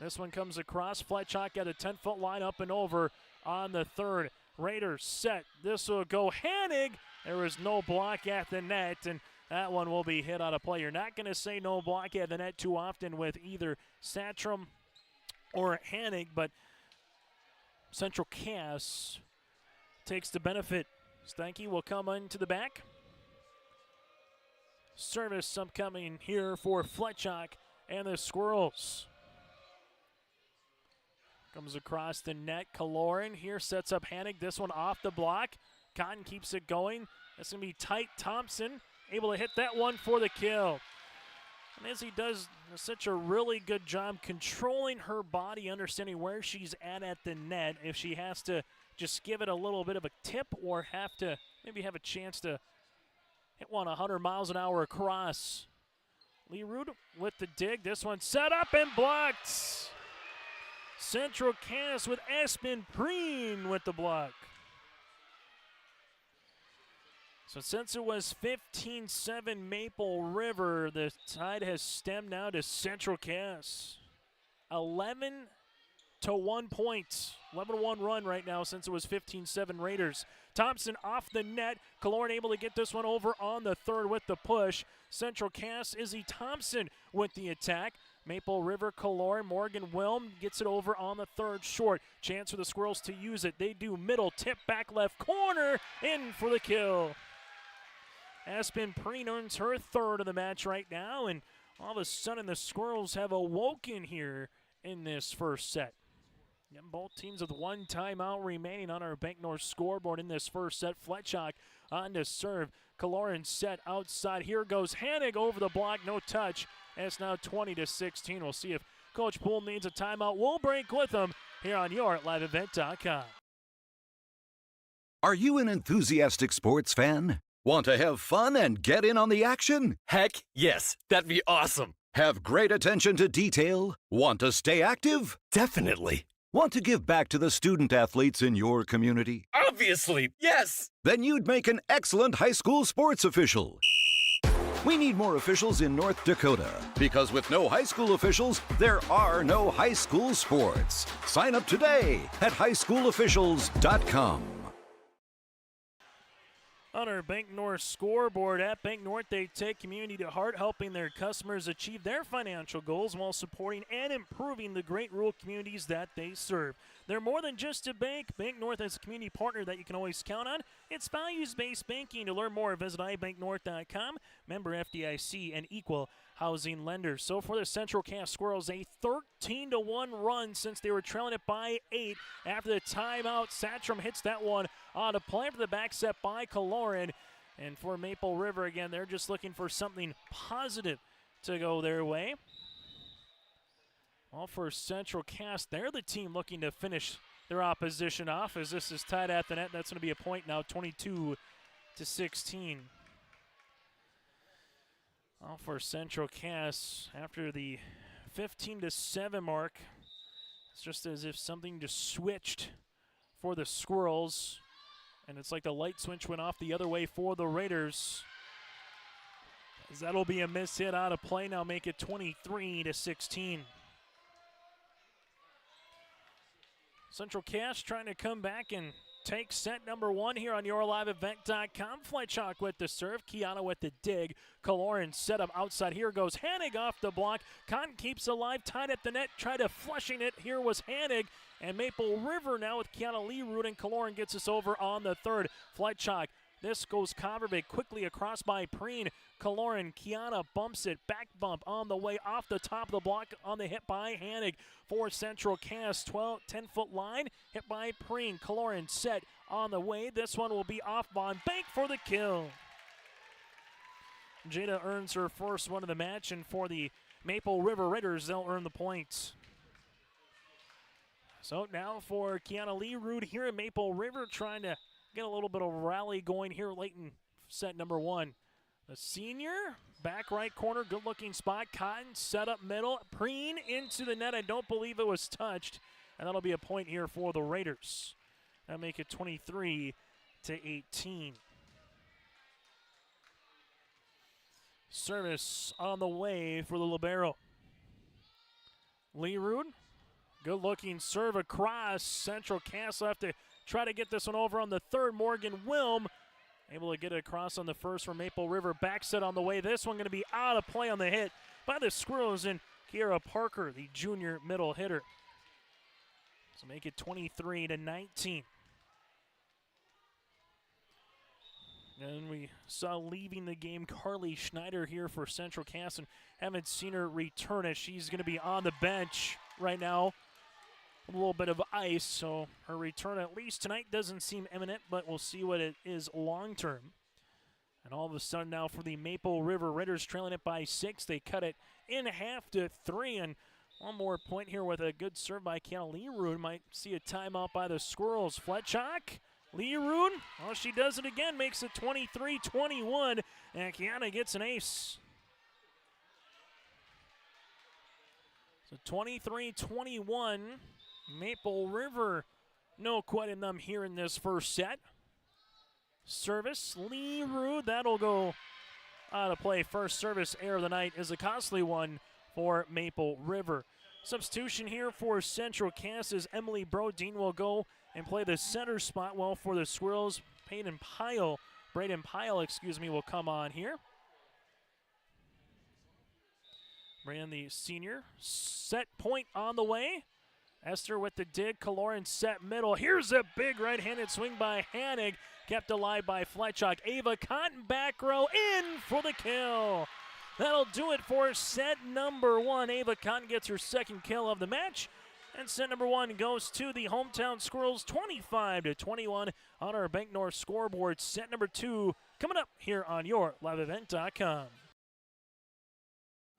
This one comes across, Fletchock at a 10-foot line up and over on the third. Raiders set, this will go Hanig. There was no block at the net, and that one will be hit out of play. You're not going to say no block at the net too often with either Satrom or Hanig, but Central Cass takes the benefit. Stanky will come into the back. Service upcoming here for Fletchock and the Squirrels. Comes across the net. Kaloran here sets up Hanig. This one off the block. Cotton keeps it going. That's going to be tight. Thompson able to hit that one for the kill. And as he does such a really good job controlling her body, understanding where she's at the net, if she has to just give it a little bit of a tip or have to maybe have a chance to hit one 100 miles an hour across. Leerud with the dig. This one set up and blocked. Central Cass with Aspen Preen with the block. So since it was 15-7 Maple River, the tide has stemmed now to Central Cass. 11-1 points. 11-1 run right now since it was 15-7 Raiders. Thompson off the net. Kaloran able to get this one over on the third with the push. Central Cass, Izzy Thompson with the attack. Maple River, Kaloran, Morgan Wilm gets it over on the third short. Chance for the Squirrels to use it. They do middle, tip back left corner, in for the kill. Aspen Preen earns her third of the match right now, and all of a sudden the Squirrels have awoken here in this first set. And both teams with one timeout remaining on our Bank North scoreboard in this first set. Fletchock on to serve. Kaloran set outside. Here goes Hanig over the block, no touch. And it's now 20-16. We'll see if Coach Poole needs a timeout. We'll break with him here on your LiveEvent.com. Are you an enthusiastic sports fan? Want to have fun and get in on the action? Heck, yes. That'd be awesome. Have great attention to detail? Want to stay active? Definitely. Want to give back to the student athletes in your community? Obviously, yes. Then you'd make an excellent high school sports official. We need more officials in North Dakota, because with no high school officials, there are no high school sports. Sign up today at highschoolofficials.com. On our Bank North scoreboard, at Bank North, they take community to heart, helping their customers achieve their financial goals while supporting and improving the great rural communities that they serve. They're more than just a bank. Bank North is a community partner that you can always count on. It's values-based banking. To learn more, visit ibanknorth.com. Member FDIC and equal housing lender. So for the Central Cass Squirrels, a 13-1 run since they were trailing it by 8 after the timeout. Satrom hits that one on a play for the back set by Kaloran. And for Maple River, again, they're just looking for something positive to go their way. Well, for Central Cass, they're the team looking to finish their opposition off as this is tied at the net. That's going to be a point now, 22-16. Well, for Central Cass, after the 15-7 mark, it's just as if something just switched for the Squirrels. And it's like the light switch went off the other way for the Raiders. As that'll be a miss hit out of play now, make it 23-16. Central Cass trying to come back and takes set number one here on yourliveevent.com. Fletchock with the serve. Kiana with the dig. Kaloran set up outside. Here goes Hanig off the block. Cotton keeps alive. Tied at the net. Tried to flushing it. Here was Hanig. And Maple River now with Kiana Lee and Kaloran gets us over on the third. Fletchock. This goes Converbig quickly across by Preen. Kaloran, Kiana bumps it. Back bump on the way off the top of the block on the hit by Hanig. For Central Cass, 10-foot line. Hit by Preen. Kaloran set on the way. This one will be off Von Bank for the kill. Jada earns her first one of the match, and for the Maple River Raiders, they'll earn the points. So now for Kiana Lee here in Maple River, trying to get a little bit of rally going here late in set number one. The senior, back right corner, good-looking spot. Cotton set up middle. Preen into the net. I don't believe it was touched. And that'll be a point here for the Raiders. That'll make it 23-18. Service on the way for the libero. Lee-Rude, good-looking serve across. Central Cass will have to try to get this one over on the third. Morgan Wilm able to get it across on the first for Maple River. Back set on the way. This one going to be out of play on the hit by the Squirrels and Kiera Parker, the junior middle hitter. So make it 23-19. And we saw leaving the game Carly Schneider here for Central Cass, and haven't seen her return as she's going to be on the bench right now. A little bit of ice, so her return at least tonight doesn't seem imminent, but we'll see what it is long term. And all of a sudden now for the Maple River Raiders, trailing it by 6. They cut it in half to 3, and one more point here with a good serve by Kiana Lee-Rude. Might see a timeout by the Squirrels. Fletchock, Lee-Rude, well, she does it again, makes it 23-21, and Kiana gets an ace. So 23-21. Maple River, no quitting them here in this first set. Service, Lee-Rude, that'll go out of play. First service error of the night is a costly one for Maple River. Substitution here for Central Cass is Emily Brodeen will go and play the center spot. Well, for the Squirrels, Braden Pyle, will come on here. Brandon, the senior, set point on the way. Esther with the dig. Kaloran set middle. Here's a big right-handed swing by Hanig. Kept alive by Fletchock. Ava Cotton back row in for the kill. That'll do it for set number one. Ava Cotton gets her second kill of the match. And set number one goes to the hometown Squirrels, 25-21 on our Bank North scoreboard. Set number two coming up here on yourliveevent.com.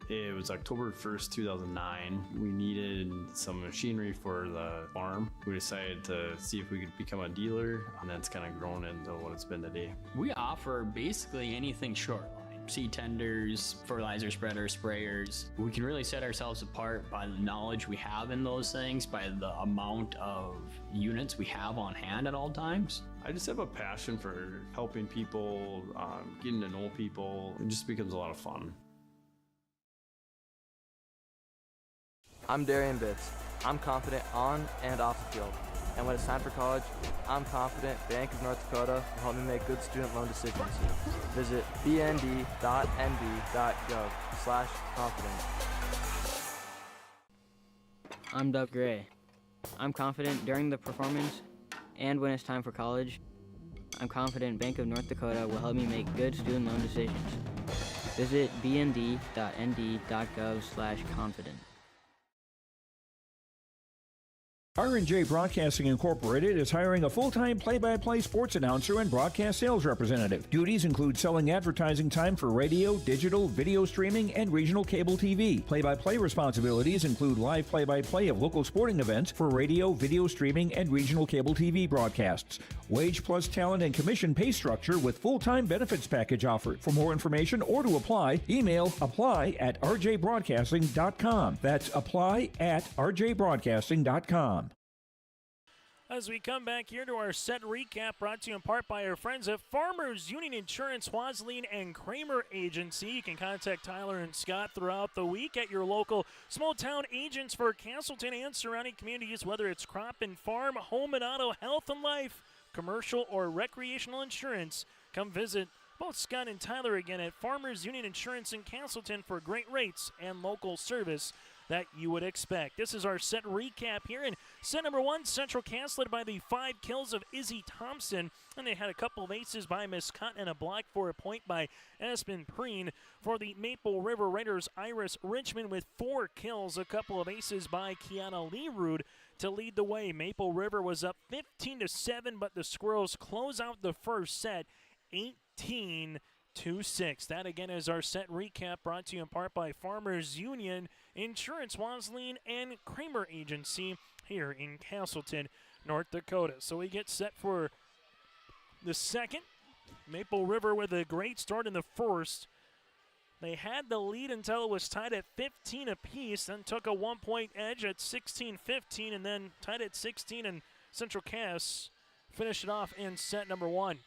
It was October 1st, 2009. We needed some machinery for the farm. We decided to see if we could become a dealer, and that's kind of grown into what it's been today. We offer basically anything short line. Seed tenders, fertilizer spreaders, sprayers. We can really set ourselves apart by the knowledge we have in those things, by the amount of units we have on hand at all times. I just have a passion for helping people, getting to know people. It just becomes a lot of fun. I'm Darian Bitts. I'm confident on and off the field. And when it's time for college, I'm confident Bank of North Dakota will help me make good student loan decisions. Visit bnd.nb.gov/confident. I'm Doug Gray. I'm confident during the performance and when it's time for college. I'm confident Bank of North Dakota will help me make good student loan decisions. Visit bnd.nd.gov/confident. R&J Broadcasting Incorporated is hiring a full-time play-by-play sports announcer and broadcast sales representative. Duties include selling advertising time for radio, digital, video streaming, and regional cable TV. Play-by-play responsibilities include live play-by-play of local sporting events for radio, video streaming, and regional cable TV broadcasts. Wage plus talent and commission pay structure with full-time benefits package offered. For more information or to apply, email apply@rjbroadcasting.com. That's apply@rjbroadcasting.com. As we come back here to our set recap, brought to you in part by our friends at Farmers Union Insurance, Wasleen and Kramer Agency. You can contact Tyler and Scott throughout the week at your local small town agents for Castleton and surrounding communities, whether it's crop and farm, home and auto, health and life. commercial, or recreational insurance, come visit both Scott and Tyler again at Farmers Union Insurance in Castleton for great rates and local service that you would expect. This is our set recap here. In set number 1, Central Cass led by the 5 kills of Izzy Thompson. And they had a couple of aces by Miss Cotton and a block for a point by Aspen Preen. For the Maple River Raiders, Iris Richmond with 4 kills, a couple of aces by Kiana Leerud to lead the way. Maple River was up 15-7, but the Squirrels close out the first set 18-6. That again is our set recap, brought to you in part by Farmers Union Insurance, Wasleen, and Kramer Agency here in Castleton, North Dakota. So we get set for the second. Maple River with a great start in the first. They had the lead until it was tied at 15 apiece, then took a 1-point edge at 16-15, and then tied at 16, and Central Cass finished it off in set number 1.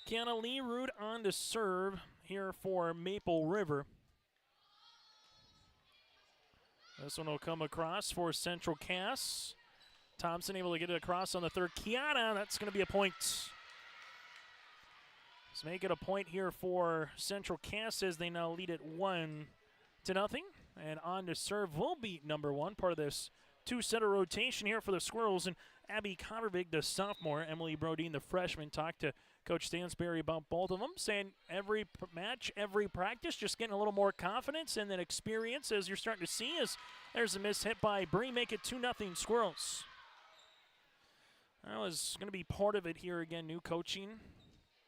Kiana Leerud on to serve here for Maple River. This one will come across for Central Cass. Thompson able to get it across on the third. Kiana, that's going to be a point. Let's make it a point here for Central Cass as they now lead it 1-0. And on to serve will be number 1, part of this 2-setter rotation here for the Squirrels. And Abby Connervig, the sophomore, Emily Brodeen, the freshman, talked to Coach Stansberry about both of them, saying every match, every practice, just getting a little more confidence and then experience, as you're starting to see, as there's a miss hit by Bree, make it 2-0 Squirrels. That was going to be part of it here again, new coaching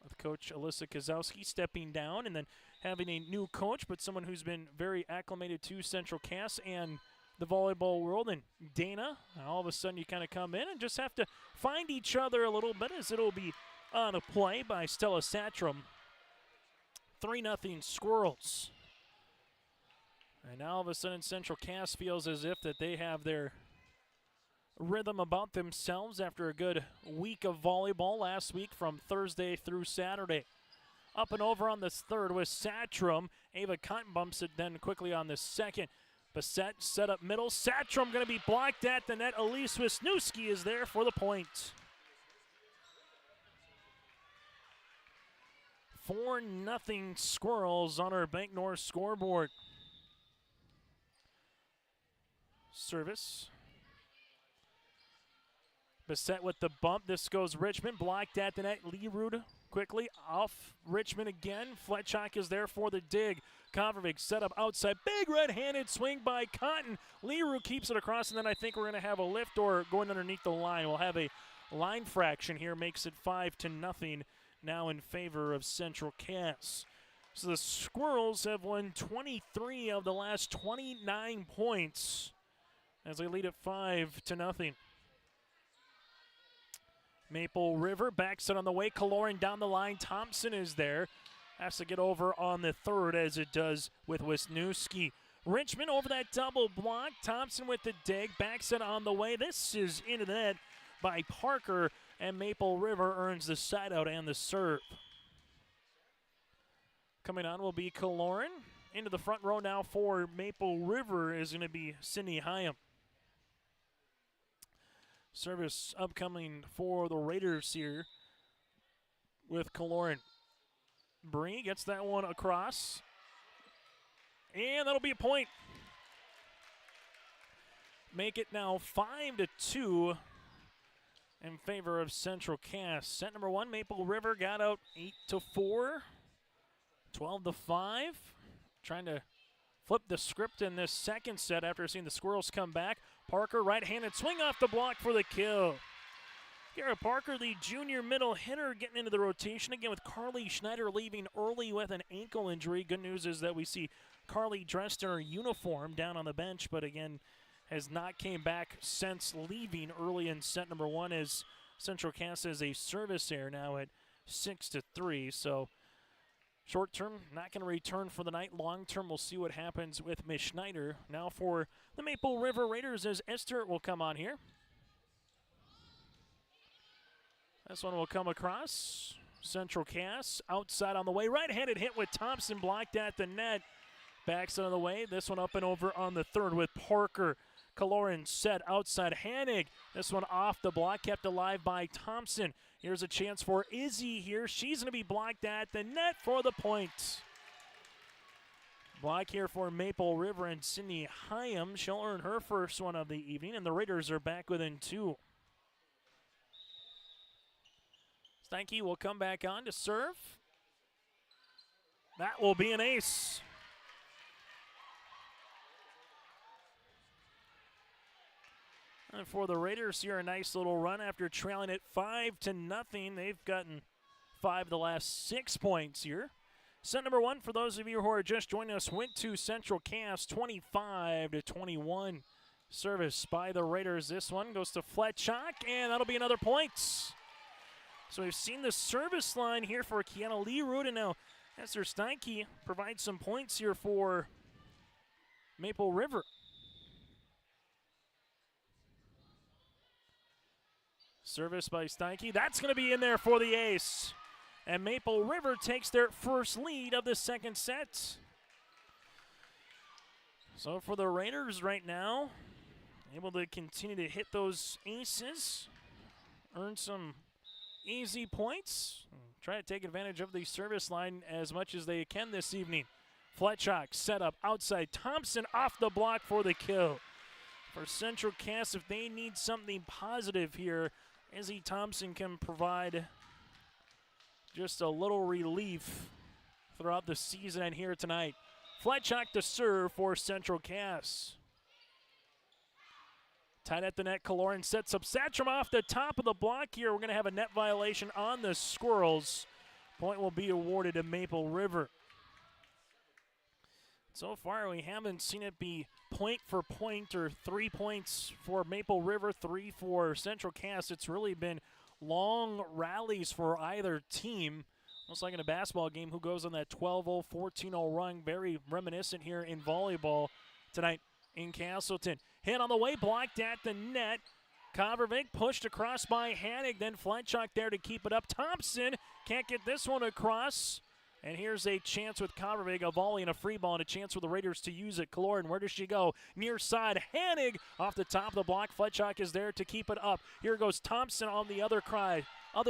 with Coach Alyssa Kozowski stepping down and then having a new coach, but someone who's been very acclimated to Central Cass and the volleyball world, and Dana. All of a sudden you kind of come in and just have to find each other a little bit, as it'll be on a play by Stella Satrom. 3-0 Squirrels. And now all of a sudden Central Cass feels as if that they have their rhythm about themselves after a good week of volleyball last week from Thursday through Saturday. Up and over on this third with Satrom. Ava Cotton bumps it then quickly on the second. Bassett set up middle. Satrom going to be blocked at the net. Elise Wisniewski is there for the point. 4-0 Squirrels on our Bank North scoreboard. Service. Bassett with the bump. This goes Richmond. Blocked at the net. Leerud quickly off Richmond again. Fletchock is there for the dig. Convervig set up outside. Big red-handed swing by Cotton. Leerud keeps it across, and then I think we're going to have a lift or going underneath the line. We'll have a line fraction here. Makes it 5-0 now in favor of Central Cass. So the Squirrels have won 23 of the last 29 points as they lead at 5-0. Maple River backs it on the way. Kaloran down the line. Thompson is there. Has to get over on the third, as it does with Wisniewski. Richmond over that double block. Thompson with the dig. Backs it on the way. This is into the net by Parker, and Maple River earns the side out and the serve. Coming on will be Kaloran. Into the front row now for Maple River is going to be Sydney Hyam. Service upcoming for the Raiders here with Kaloran. Bree gets that one across. And that'll be a point. Make it now 5-2 in favor of Central Cass. Set number 1, Maple River got out 8-4, 12-5. Trying to flip the script in this second set after seeing the Squirrels come back. Parker, right-handed swing off the block for the kill. Garrett Parker, the junior middle hitter, getting into the rotation again with Carly Schneider leaving early with an ankle injury. Good news is that we see Carly dressed in her uniform down on the bench, but again, has not came back since leaving early in set number 1, as Central Cass has a service error now at 6-3. So short term, not going to return for the night. Long term, we'll see what happens with Miss Schneider. Now for the Maple River Raiders, as Esther will come on here. This one will come across. Central Cass outside on the way. Right-handed hit with Thompson blocked at the net. Backs out of the way. This one up and over on the third with Parker. Kaloran set outside Hanig. This one off the block, kept alive by Thompson. Here's a chance for Izzy here. She's going to be blocked at the net for the point. Block here for Maple River and Sydney Hyam. She'll earn her first one of the evening, and the Raiders are back within 2. Steinke will come back on to serve. That will be an ace. And for the Raiders here, a nice little run after trailing it 5-0. They've gotten 5 of the last 6 points here. Set number 1, for those of you who are just joining us, went to Central Cass 25-21. Service by the Raiders. This one goes to Fletchock, and that'll be another point. So we've seen the service line here for Kiana Leroot, and now Esther Steinke provides some points here for Maple River. Service by Steinke. That's going to be in there for the ace. And Maple River takes their first lead of the second set. So for the Raiders right now, able to continue to hit those aces, earn some easy points, try to take advantage of the service line as much as they can this evening. Fletchock set up outside. Thompson off the block for the kill. For Central Cass, if they need something positive here, Izzy Thompson can provide just a little relief throughout the season and here tonight. Fletchock to serve for Central Cass. Tied at the net, Kaloran sets up Satcham off the top of the block here. We're going to have a net violation on the Squirrels. Point will be awarded to Maple River. So far, we haven't seen it be point for point or 3 points for Maple River, 3 for Central Cass. It's really been long rallies for either team. Almost like in a basketball game, who goes on that 12-0, 14-0 run. Very reminiscent here in volleyball tonight in Castleton. Hit on the way, blocked at the net. Kovervik pushed across by Hanig, then Fletchock there to keep it up. Thompson can't get this one across. And here's a chance with Kovervik, a volley and a free ball, and a chance for the Raiders to use it. Kaloran, where does she go? Near side, Hanig off the top of the block. Fletchock is there to keep it up. Here goes Thompson on the other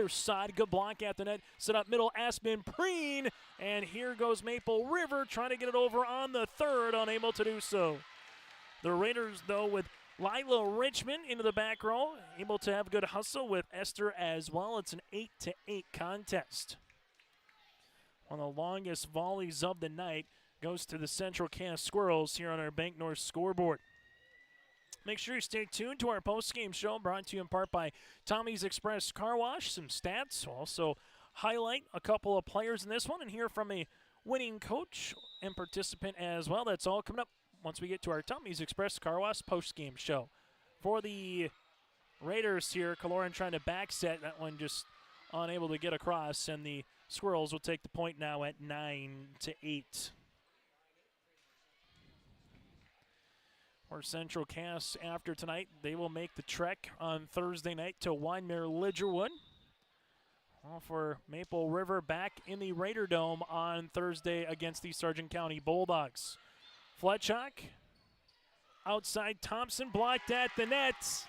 side. Good block at the net. Set up middle, Aspen Preen. And here goes Maple River trying to get it over on the third, unable to do so. The Raiders, though, with Lila Richmond into the back row, able to have good hustle with Esther as well. It's an 8-8 contest. One of the longest volleys of the night goes to the Central Cass Squirrels here on our Bank North scoreboard. Make sure you stay tuned to our post-game show, brought to you in part by Tommy's Express Car Wash. Some stats, we'll also highlight a couple of players in this one and hear from a winning coach and participant as well. That's all coming up once we get to our Tommy's Express Car Wash post-game show. For the Raiders here, Kaloran trying to back set. That one just unable to get across, and the Squirrels will take the point now at 9-8. For Central Cass after tonight, they will make the trek on Thursday night to Wyndmere Lidgerwood. Well, for Maple River, back in the Raider Dome on Thursday against the Sargent County Bulldogs. Fletchock outside, Thompson blocked at the net.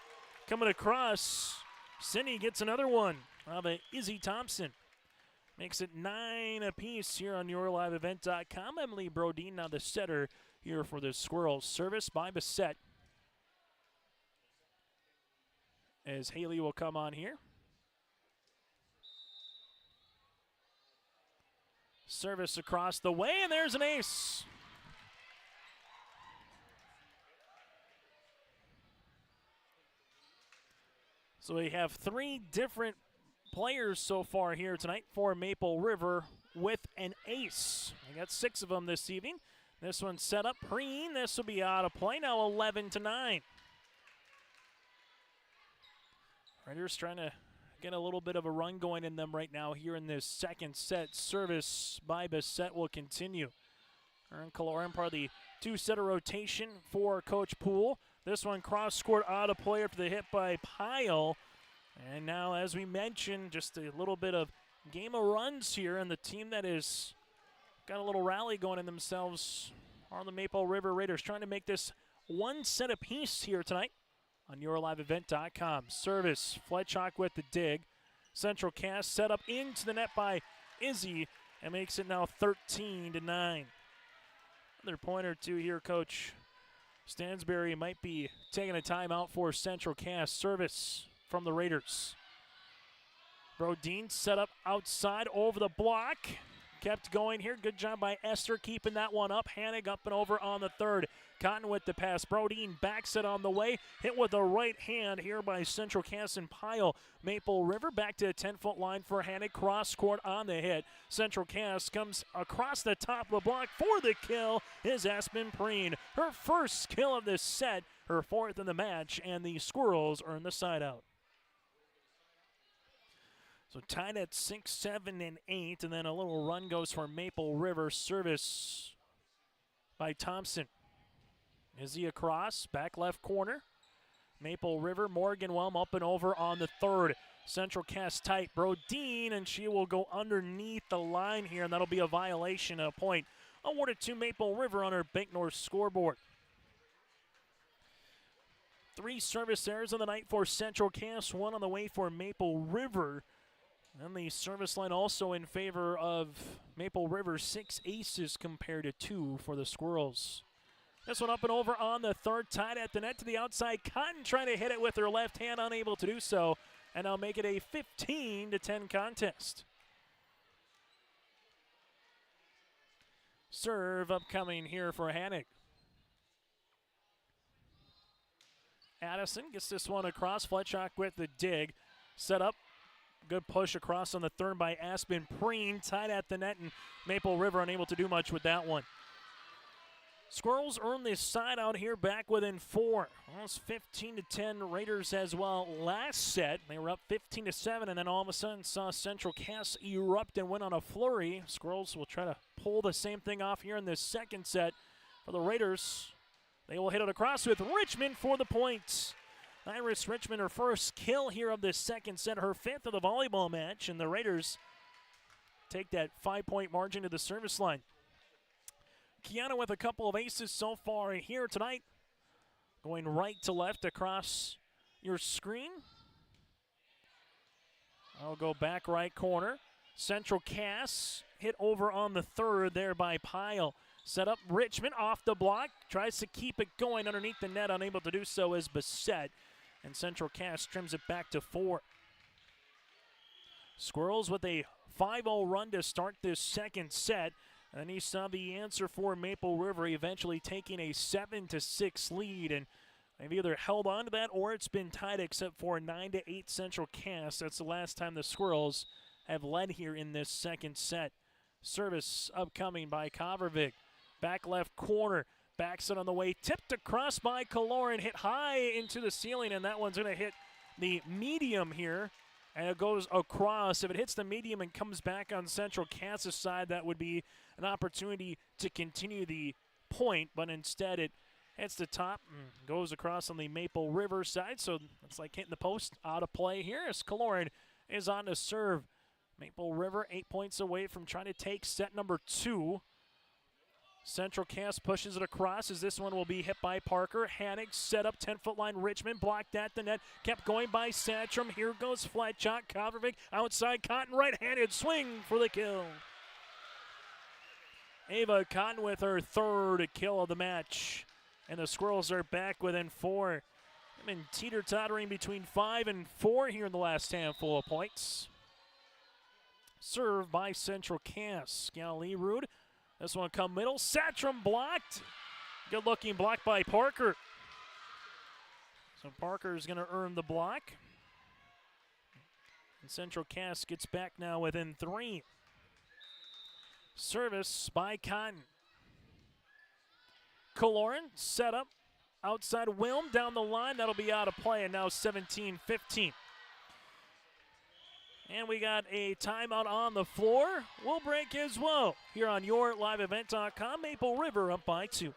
Coming across, Cindy gets another one of Izzy Thompson. Makes it 9 apiece here on YourLiveEvent.com. Emily Brodeen now the setter here for the Squirrels. Service by Bissett. As Haley will come on here. Service across the way, and there's an ace. So we have 3 different players so far here tonight for Maple River with an ace. I got 6 of them this evening. This one's set up. Preen, this will be out of play. Now 11-9. Raiders trying to get a little bit of a run going in them right now here in this second set. Service by Bissett will continue. Aaron Kaloran, part of the 2-setter rotation for Coach Poole. This one cross-scored out of play after the hit by Pyle. And now, as we mentioned, just a little bit of game of runs here, and the team that is got a little rally going in themselves are the Maple River Raiders, trying to make this one set apiece here tonight on YourLiveEvent.com. Service, Fletchock with the dig. Central Cass set up into the net by Izzy and makes it now 13-9. Another point or two here, Coach Stansberry might be taking a timeout for Central Cass. Service from the Raiders. Brodeen set up outside over the block. Kept going here. Good job by Esther keeping that one up. Hannig up and over on the third. Cotton with the pass. Brodeen backs it on the way. Hit with the right hand here by Central Cass and Pyle. Maple River back to the 10-foot line for Hannig. Cross court on the hit. Central Cass comes across the top of the block for the kill is Aspen Preen. Her first kill of this set, her fourth in the match, and the Squirrels earn the side out. So tied at 6, 7, and 8, and then a little run goes for Maple River. Service by Thompson. Izzy across, back left corner. Maple River, Morganwhelm up and over on the third. Central Cass tight, Brodeen, and she will go underneath the line here, and that'll be a violation, a point awarded to Maple River on her Bank North scoreboard. 3 service errors on the night for Central Cass, 1 on the way for Maple River. And the service line also in favor of Maple River, 6 aces compared to 2 for the Squirrels. This one up and over on the third, tied at the net to the outside. Cotton trying to hit it with her left hand, unable to do so. And I'll make it a 15-10 contest. Serve upcoming here for Hannig. Addison gets this one across. Fletchock with the dig. Set up. Good push across on the third by Aspen Preen. Tied at the net, and Maple River unable to do much with that one. Squirrels earn this side out here, back within 4. Almost 15-10 Raiders as well. Last set, they were up 15-7, and then all of a sudden saw Central Cass erupt and went on a flurry. Squirrels will try to pull the same thing off here in this second set. For the Raiders, they will hit it across with Richmond for the points. Iris Richmond, her first kill here of this second set, her 5th of the volleyball match, and the Raiders take that 5-point margin to the service line. Kiana with a couple of aces so far here tonight. Going right to left across your screen. I'll go back right corner. Central Cass hit over on the third there by Pyle. Set up Richmond off the block. Tries to keep it going underneath the net. Unable to do so is Bissett. And Central Cass trims it back to 4. Squirrels with a 5-0 run to start this second set. And he saw the answer for Maple River, eventually taking a 7-6 lead. And they've either held on to that or it's been tied, except for 9-8 Central Cass. That's the last time the Squirrels have led here in this second set. Service upcoming by Kovervik. Back left corner. Backs it on the way. Tipped across by Kaloran. Hit high into the ceiling, and that one's going to hit the medium here. And it goes across. If it hits the medium and comes back on Central Cass's side, that would be an opportunity to continue the point. But instead, it hits the top and goes across on the Maple River side. So it's like hitting the post out of play here as Kaloran is on to serve. Maple River 8 points away from trying to take set number 2. Central Cass pushes it across as this one will be hit by Parker. Hannig set up 10-foot line. Richmond blocked at the net. Kept going by Satcham. Here goes Fletchock. Kovervik outside. Cotton right-handed swing for the kill. Ava Cotton with her 3rd kill of the match. And the Squirrels are back within 4. They've been teeter-tottering between 5 and 4 here in the last handful of points. Served by Central Cass. Scally-Rude. This one come middle. Satcham blocked. Good looking block by Parker. So Parker is going to earn the block. And Central Cass gets back now within 3. Service by Cotton. Kaloran set up. Outside Wilm down the line. That'll be out of play. And now 17-15. And we got a timeout on the floor. We'll break as well here on YourLiveEvent.com. Maple River up by 2.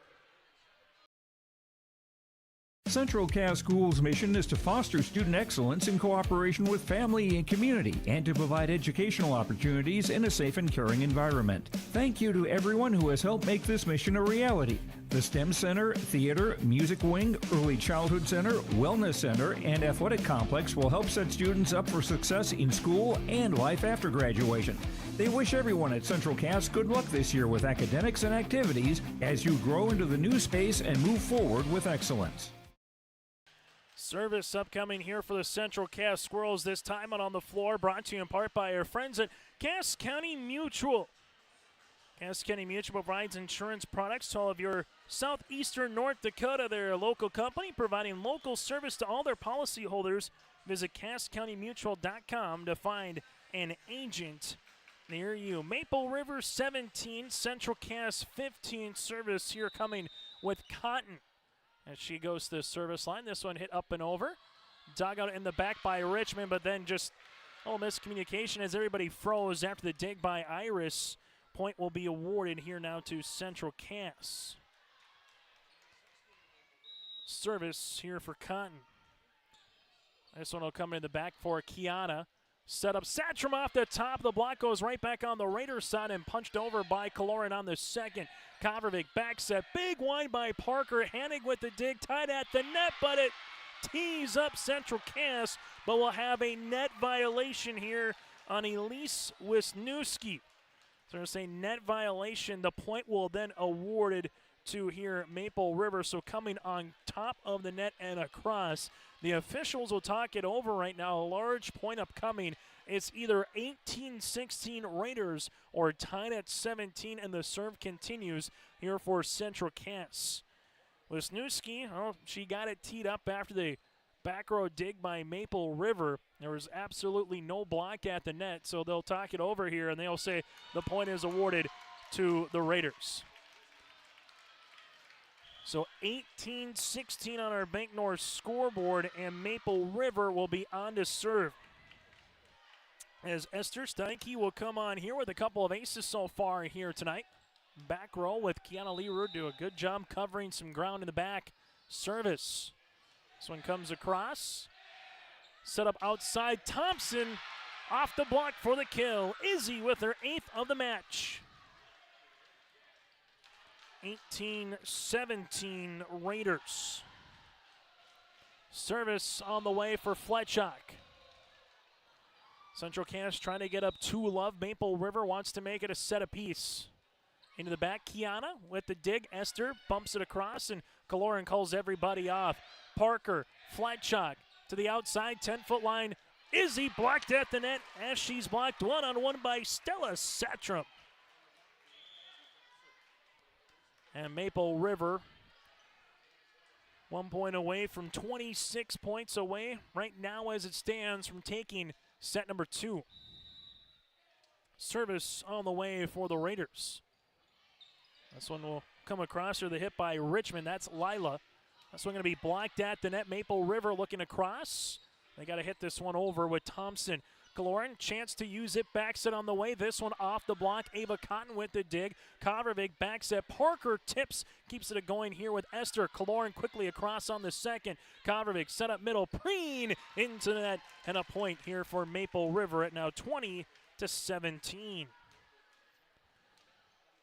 Central Cass Schools' mission is to foster student excellence in cooperation with family and community and to provide educational opportunities in a safe and caring environment. Thank you to everyone who has helped make this mission a reality. The STEM Center, Theater, Music Wing, Early Childhood Center, Wellness Center, and Athletic Complex will help set students up for success in school and life after graduation. They wish everyone at Central Cass good luck this year with academics and activities as you grow into the new space and move forward with excellence. Service upcoming here for the Central Cass Squirrels, this time out on the floor, brought to you in part by our friends at Cass County Mutual. Cass County Mutual provides insurance products to all of your southeastern North Dakota. They're a local company providing local service to all their policyholders. Visit CassCountyMutual.com to find an agent near you. Maple River 17, Central Cass 15. Service here coming with Cotton. As she goes to the service line, this one hit up and over. Dug out in the back by Richmond, but then just miscommunication as everybody froze after the dig by Iris. Point will be awarded here now to Central Cass. Service here for Cotton. This one will come in the back for Kiana. Set up Satcham off the top. The block goes right back on the Raiders side and punched over by Kaloran on the second. Kovarovic back set. Big wide by Parker. Hannig with the dig. Tied at the net, but it tees up Central Cass. But we'll have a net violation here on Elise Wisniewski. So there's a net violation. The point will then awarded to here Maple River. So coming on top of the net and across. The officials will talk it over right now. A large point upcoming. It's either 18-16 Raiders or tied at 17, and the serve continues here for Central Cass. Wisniewski, she got it teed up after the back row dig by Maple River. There was absolutely no block at the net, so they'll talk it over here, and they'll say the point is awarded to the Raiders. So 18-16 on our Bank North scoreboard, and Maple River will be on to serve. As Esther Steinke will come on here with a couple of aces so far here tonight. Back row with Kiana Leroy do a good job covering some ground in the back. Service. This one comes across. Set up outside. Thompson off the block for the kill. Izzy with her 8th of the match. 18-17 Raiders. Service on the way for Fletchock. Central Cass trying to get up 2-love. Maple River wants to make it a set apiece. Into the back, Kiana with the dig. Esther bumps it across, and Kaloran calls everybody off. Parker, Fletchock to the outside, 10-foot line. Izzy blocked at the net as she's blocked one-on-one by Stella Satram. And Maple River 1 point away from 26 points away right now as it stands from taking set number 2. Service on the way for the Raiders. This one will come across her. The hit by Richmond. That's Lila. This one going to be blocked at the net. Maple River looking across. They got to hit this one over with Thompson. Kaloran, chance to use it. Back set on the way. This one off the block. Ava Cotton with the dig. Kovarovic back set. Parker tips. Keeps it going here with Esther. Kaloran quickly across on the second. Kovarovic set up middle. Preen into the net. And a point here for Maple River at now 20-17.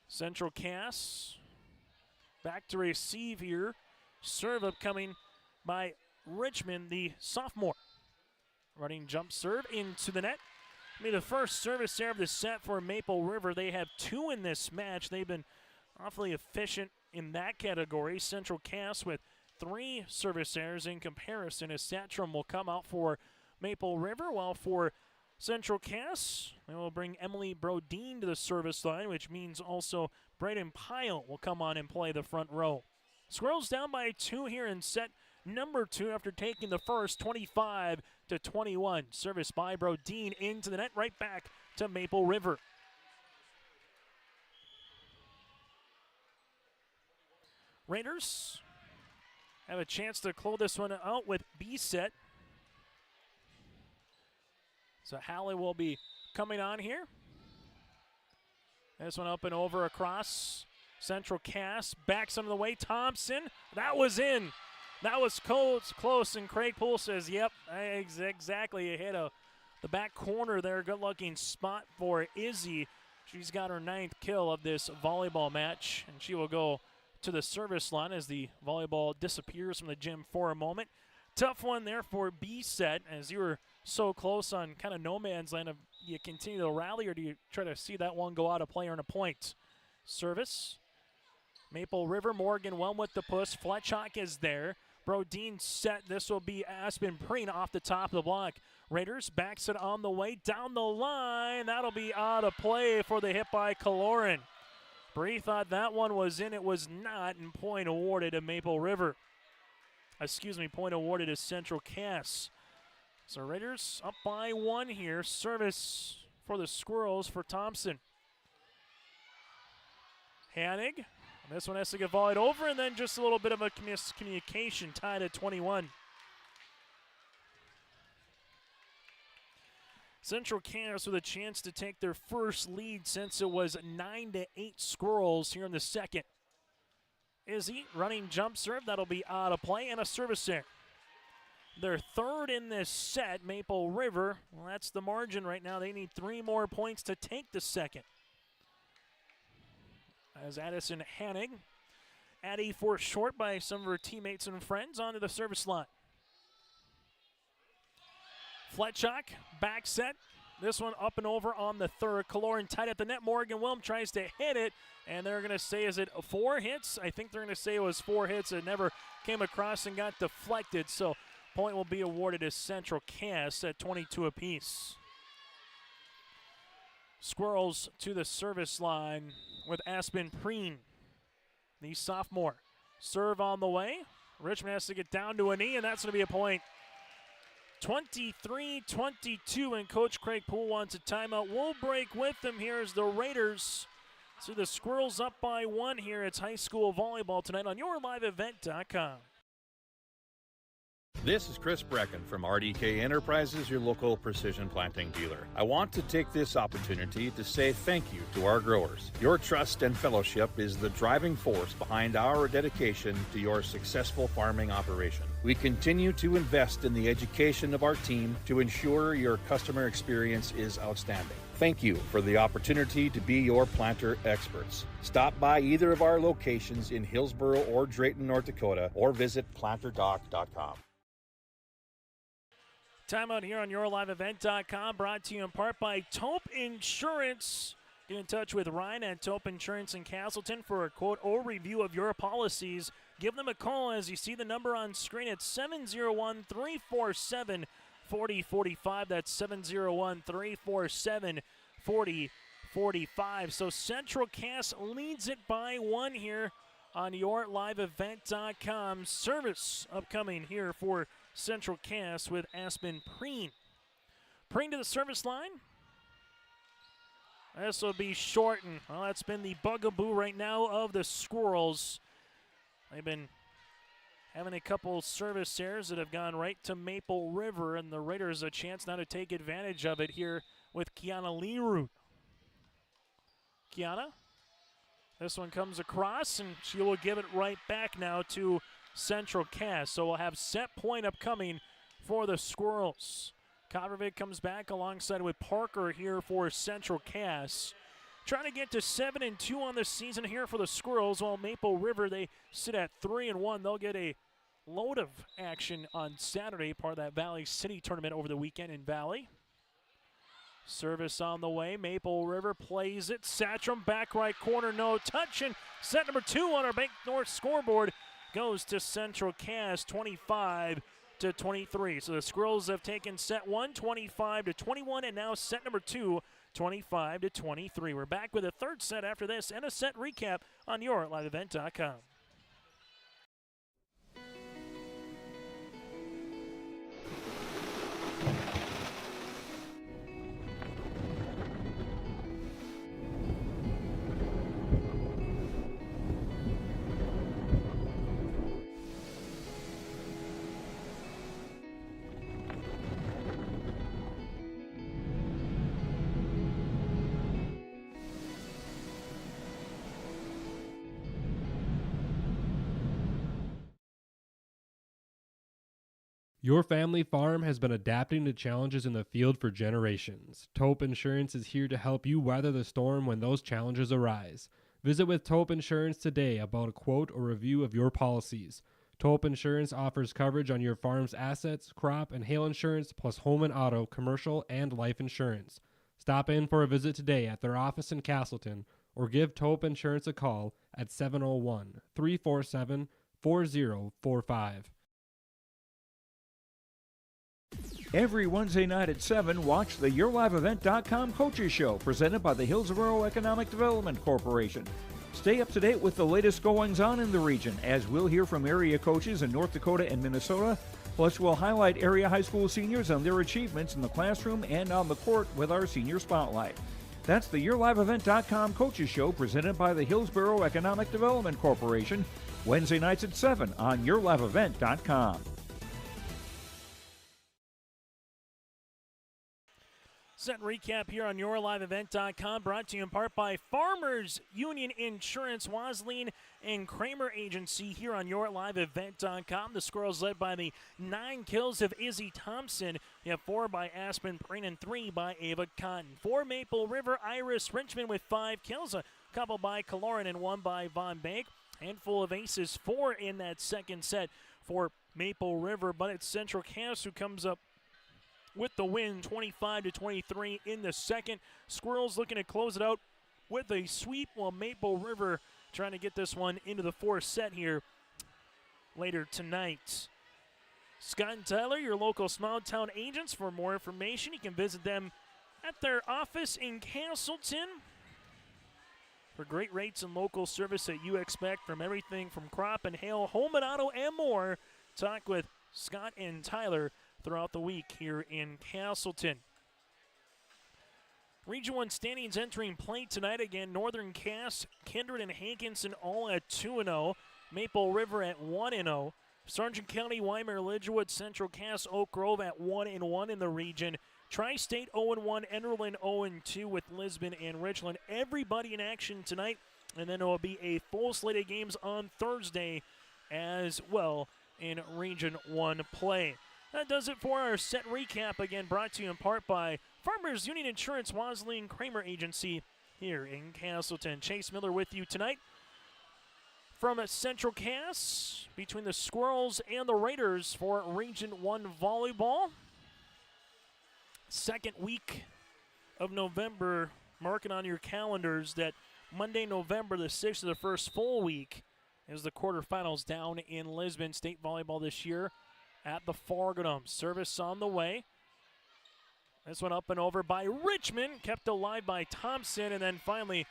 Central Cass back to receive here. Serve upcoming by Richmond, the sophomore. Running jump serve into the net. The first service there of the set for Maple River. They have 2 in this match. They've been awfully efficient in that category. Central Cass with 3 service errors in comparison, as Satram will come out for Maple River, while for Central Cass, they will bring Emily Brodeen to the service line, which means also Braden Pyle will come on and play the front row. Squirrels down by 2 here in set number 2 after taking the first, 25-21. Service by Brodeen into the net, right back to Maple River. Raiders have a chance to close this one out with B set. So Hallie will be coming on here. This one up and over across. Central Cass backs under the way. Thompson, that was in. That was close, and Craig Poole says, yep, exactly. You hit the back corner there. Good-looking spot for Izzy. She's got her 9th kill of this volleyball match, and she will go to the service line as the volleyball disappears from the gym for a moment. Tough one there for B set, as you were so close on kind of no man's land. Do you continue to rally, or do you try to see that one go out of play or in a point? Service. Maple River, Morgan Whelm with the push. Fletchock is there. Brodeen set. This will be Aspen Preen off the top of the block. Raiders backs it on the way down the line. That'll be out of play for the hit by Kaloran. Bree thought that one was in. It was not, and point awarded to Maple River. Point awarded to Central Cass. So Raiders up by 1 here. Service for the Squirrels for Thompson. Hanig. This one has to get volleyed over, and then just a little bit of a miscommunication, tied at 21. Central Cass with a chance to take their first lead since it was 9-8 Squirrels here in the second. Izzy running jump serve. That'll be out of play, and a service there. Their 3rd in this set, Maple River. Well, that's the margin right now. They need 3 more points to take the second. As Addison Hanig, Addie forced short by some of her teammates and friends onto the service line. Fletchock, back set. This one up and over on the 3rd. Kaloran tight at the net. Morgan Wilm tries to hit it, and they're going to say, is it 4 hits? I think they're going to say it was 4 hits. It never came across and got deflected, so point will be awarded to Central Cass at 22 apiece. Squirrels to the service line with Aspen Preen, the sophomore. Serve on the way. Richmond has to get down to a knee, and that's going to be a point. 23-22, and Coach Craig Poole wants a timeout. We'll break with them here as the Raiders see the Squirrels up by 1 here. It's high school volleyball tonight on YourLiveEvent.com. This is Chris Brecken from RDK Enterprises, your local precision planting dealer. I want to take this opportunity to say thank you to our growers. Your trust and fellowship is the driving force behind our dedication to your successful farming operation. We continue to invest in the education of our team to ensure your customer experience is outstanding. Thank you for the opportunity to be your planter experts. Stop by either of our locations in Hillsboro or Drayton, North Dakota, or visit planterdoc.com. Timeout here on YourLiveEvent.com, brought to you in part by Taupe Insurance. Get in touch with Ryan at Taupe Insurance in Castleton for a quote or review of your policies. Give them a call as you see the number on screen at 701-347-4045. That's 701-347-4045. So Central Cass leads it by 1 here on YourLiveEvent.com. Service upcoming here for Central Cass with Aspen Preen. Preen to the service line. This will be shortened. Well, that's been the bugaboo right now of the Squirrels. They've been having a couple service errors that have gone right to Maple River, and the Raiders a chance now to take advantage of it here with Kiana Leroot. Kiana, this one comes across, and she will give it right back now to Central Cass. So we'll have set point upcoming for the Squirrels. Kovarovic comes back alongside with Parker here for Central Cass. Trying to get to 7-2 on the season here for the Squirrels, while Maple River, they sit at 3-1. They'll get a load of action on Saturday, part of that Valley City tournament over the weekend in Valley. Service on the way. Maple River plays it. Satcham back right corner, no touch, and set number 2 on our Bank North scoreboard goes to Central Cass, 25-23. So the Squirrels have taken set 1, 25-21, and now set number 2, 25-23. We're back with a third set after this and a set recap on YourLiveEvent.com. Your family farm has been adapting to challenges in the field for generations. Taupe Insurance is here to help you weather the storm when those challenges arise. Visit with Taupe Insurance today about a quote or review of your policies. Taupe Insurance offers coverage on your farm's assets, crop, and hail insurance, plus home and auto, commercial, and life insurance. Stop in for a visit today at their office in Castleton or give Taupe Insurance a call at 701-347-4045. Every Wednesday night at 7, watch the YourLiveEvent.com Coaches Show presented by the Hillsborough Economic Development Corporation. Stay up to date with the latest goings-on in the region, as we'll hear from area coaches in North Dakota and Minnesota. Plus, we'll highlight area high school seniors on their achievements in the classroom and on the court with our Senior Spotlight. That's the YourLiveEvent.com Coaches Show presented by the Hillsborough Economic Development Corporation, Wednesday nights at 7 on YourLiveEvent.com. Set recap here on YourLiveEvent.com, brought to you in part by Farmers Union Insurance, Wasleen and Kramer Agency here on YourLiveEvent.com. The Squirrels led by the 9 kills of Izzy Thompson. You have 4 by Aspen Preen and 3 by Ava Cotton. 4 Maple River, Iris Richmond with 5 kills, a couple by Kaloran and 1 by Von Bank. Handful of aces, 4 in that second set for Maple River, but it's Central Cass who comes up with the win, 25-23 in the second. Squirrels looking to close it out with a sweep, while Maple River trying to get this one into the fourth set here later tonight. Scott and Tyler, your local small town agents. For more information, you can visit them at their office in Castleton for great rates and local service that you expect from everything from crop and hail, home and auto, and more. Talk with Scott and Tyler throughout the week here in Castleton. Region 1 standings entering play tonight. Again, Northern Cass, Kindred, and Hankinson all at 2-0. Maple River at 1-0. Sargent County, Weimar, Lidgewood, Central Cass, Oak Grove at 1-1 in the region. Tri-State 0-1, Enderlin 0-2 with Lisbon and Richland. Everybody in action tonight, and then there will be a full slate of games on Thursday as well in Region 1 play. That does it for our set recap, again brought to you in part by Farmers Union Insurance, Wasleen Kramer Agency here in Castleton. Chase Miller with you tonight from Central Cass, between the Squirrels and the Raiders for Region 1 Volleyball. Second week of November, marking on your calendars that Monday, November the 6th of the first full week is the quarterfinals down in Lisbon. State Volleyball this year at the Fargo. Service on the way. This one up and over by Richmond, kept alive by Thompson, and then finally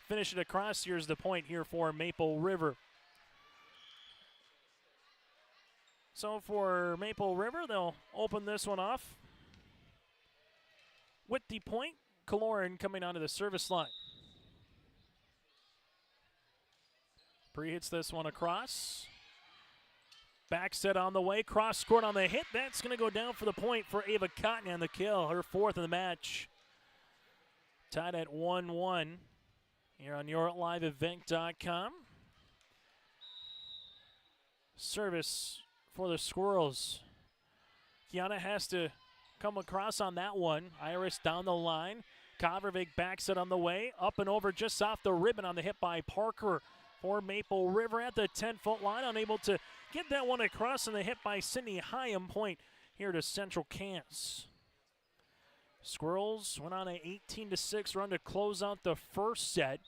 finish it across. Here's the point here for Maple River. So for Maple River, they'll open this one off with the point. Kaloran coming onto the service line. Pre-hits this one across. Back set on the way, cross scored on the hit. That's going to go down for the point for Ava Cotton on the kill, her 4th of the match. Tied at 1-1 here on YourLiveEvent.com. Service for the Squirrels. Kiana has to come across on that one. Iris down the line. Kovervik back set on the way. Up and over just off the ribbon on the hit by Parker for Maple River at the 10-foot line. Unable to get that one across, and the hit by Sydney Hyam. Point here to Central Cass. Squirrels went on an 18-6 run to close out the first set.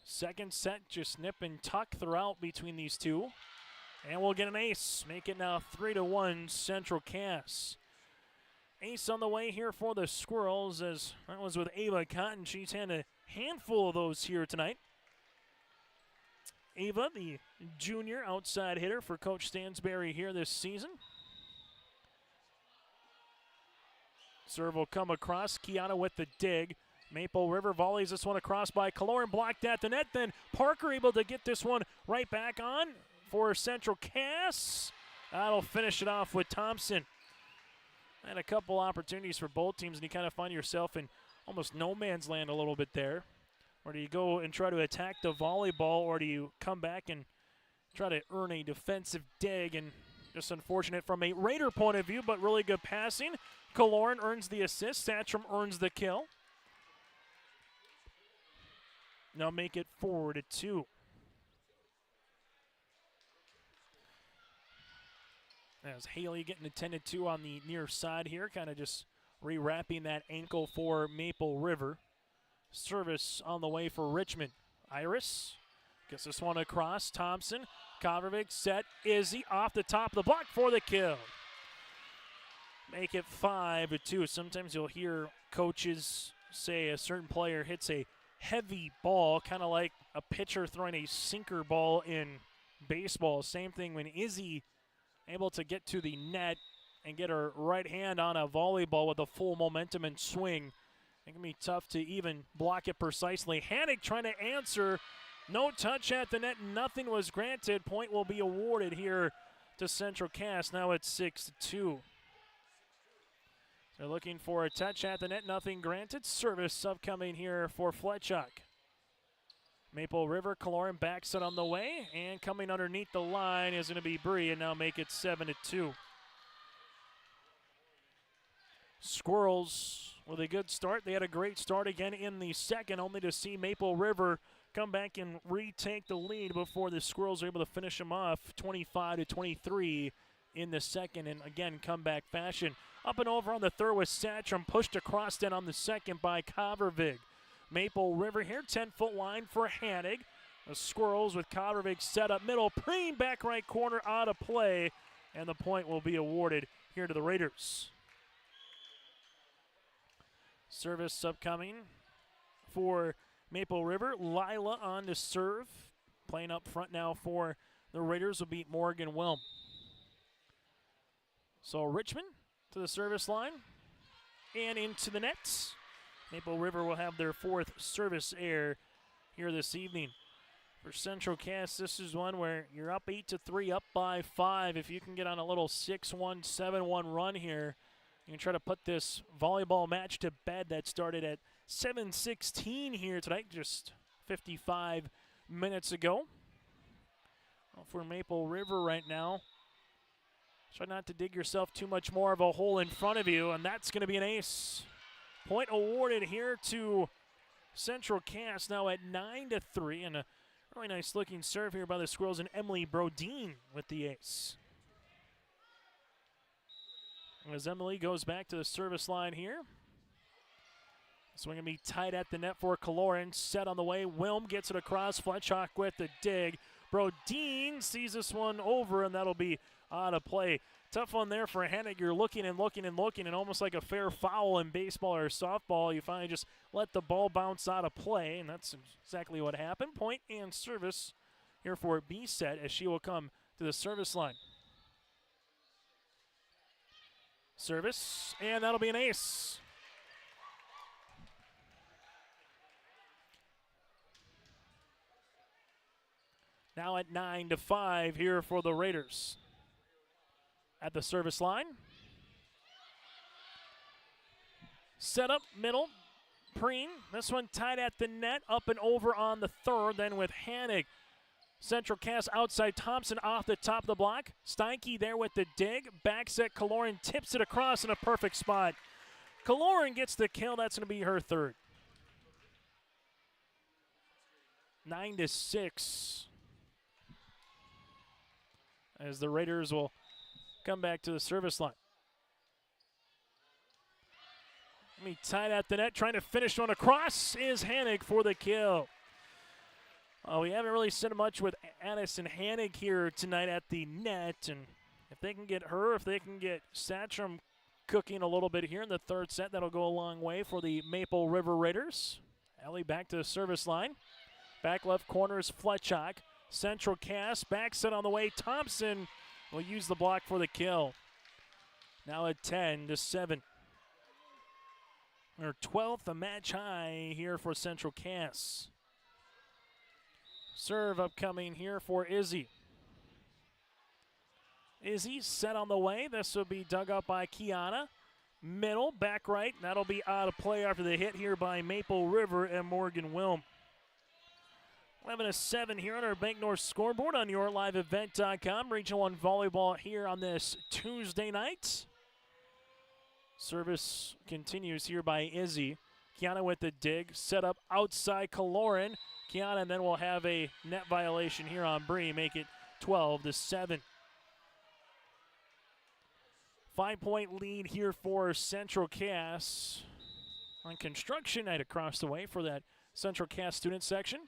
Second set just nip and tuck throughout between these two. And we'll get an ace. Make it now 3-1 Central Cass. Ace on the way here for the Squirrels, as that was with Ava Cotton. She's had a handful of those here tonight. Ava, the junior outside hitter for Coach Stansberry here this season. Serve will come across. Kiana with the dig. Maple River volleys this one across by Kaloran, blocked at the net. Then Parker able to get this one right back on for Central Cass. That'll finish it off with Thompson. And a couple opportunities for both teams, and you kind of find yourself in almost no man's land a little bit there. Or do you go and try to attack the volleyball, or do you come back and try to earn a defensive dig and Just unfortunate from a Raider point of view, but really good passing. Kaloran earns the assist. Satcham earns the kill. Now make it 4-2. As Haley getting attended to on the near side here, kind of just rewrapping that ankle for Maple River. Service on the way for Richmond. Iris gets this one across. Thompson, Kovarovic set. Izzy off the top of the block for the kill. Make it 5-2. Sometimes you'll hear coaches say a certain player hits a heavy ball, kind of like a pitcher throwing a sinker ball in baseball. Same thing when Izzy able to get to the net and get her right hand on a volleyball with a full momentum and swing. It can be tough to even block it precisely. Hannick trying to answer. No touch at the net. Nothing was granted. Point will be awarded here to Central Cass. Now it's 6-2. They're looking for a touch at the net. Nothing granted. Service upcoming here for Fletchock. Maple River, Kaloran backs it on the way. And coming underneath the line is going to be Bree, and now make it 7-2. Squirrels with a good start. They had a great start again in the second, only to see Maple River come back and retake the lead before the Squirrels are able to finish them off 25-23 in the second, and again, comeback fashion. Up and over on the third with Satcham, pushed across then on the second by Kovarovic. Maple River here, 10-foot line for Hannig. The Squirrels with Kovarovic set up middle. Preen back right corner out of play, and the point will be awarded here to the Raiders. Service upcoming for Maple River. Lila on to serve. Playing up front now for the Raiders will be Morgan Wilm. So Richmond to the service line and into the nets. Maple River will have their fourth service error here this evening. For Central Cass, this is one where you're up 8-3, up by 5. If you can get on a little 6-1, 7-1 run here, you can try to put this volleyball match to bed that started at 7:16 here tonight, just 55 minutes ago. Well, for Maple River right now, try not to dig yourself too much more of a hole in front of you, and that's going to be an ace. Point awarded here to Central Cass now at 9-3, and a really nice looking serve here by the Squirrels, and Emily Brodeen with the ace. As Emily goes back to the service line here. So we're going to be tight at the net for Kaloran. Set on the way. Wilm gets it across. Fletchock with the dig. Brodeen sees this one over, and that'll be out of play. Tough one there for Hannig. You're looking and looking and looking, and almost like a fair foul in baseball or softball, you finally just let the ball bounce out of play, and that's exactly what happened. Point and service here for B set as she will come to the service line. Service, and that'll be an ace. Now at 9-5 here for the Raiders. At the service line. Set up, middle. Preen, this one tied at the net, up and over on the third, then with Hannig. Central Cass outside Thompson off the top of the block. Steinke there with the dig. Back set, Kaloran tips it across in a perfect spot. Kaloran gets the kill. That's going to be her third. 9-6. As the Raiders will come back to the service line. Tied at the net, trying to finish one across is Hannig for the kill. We haven't really said much with Addison Hannig here tonight at the net, and if they can get her, if they can get Satcham cooking a little bit here in the third set, that'll go a long way for the Maple River Raiders. Ellie back to the service line. Back left corner is Fletchock. Central Cass, back set on the way. Thompson will use the block for the kill. Now at 10-7. Their 12th, a match high here for Central Cass. Serve upcoming here for Izzy. Izzy set on the way. This will be dug up by Kiana. Middle, back right. That'll be out of play after the hit here by Maple River and Morgan Wilm. 11-7 here on our Bank North scoreboard on yourliveevent.com. Regional 1 volleyball here on this Tuesday night. Service continues here by Izzy. Kiana with the dig, set up outside Kaloran. Kiana, and then we'll have a net violation here on Bree, make it 12-7. 5-point lead here for Central Cass on construction night across the way for that Central Cass student section.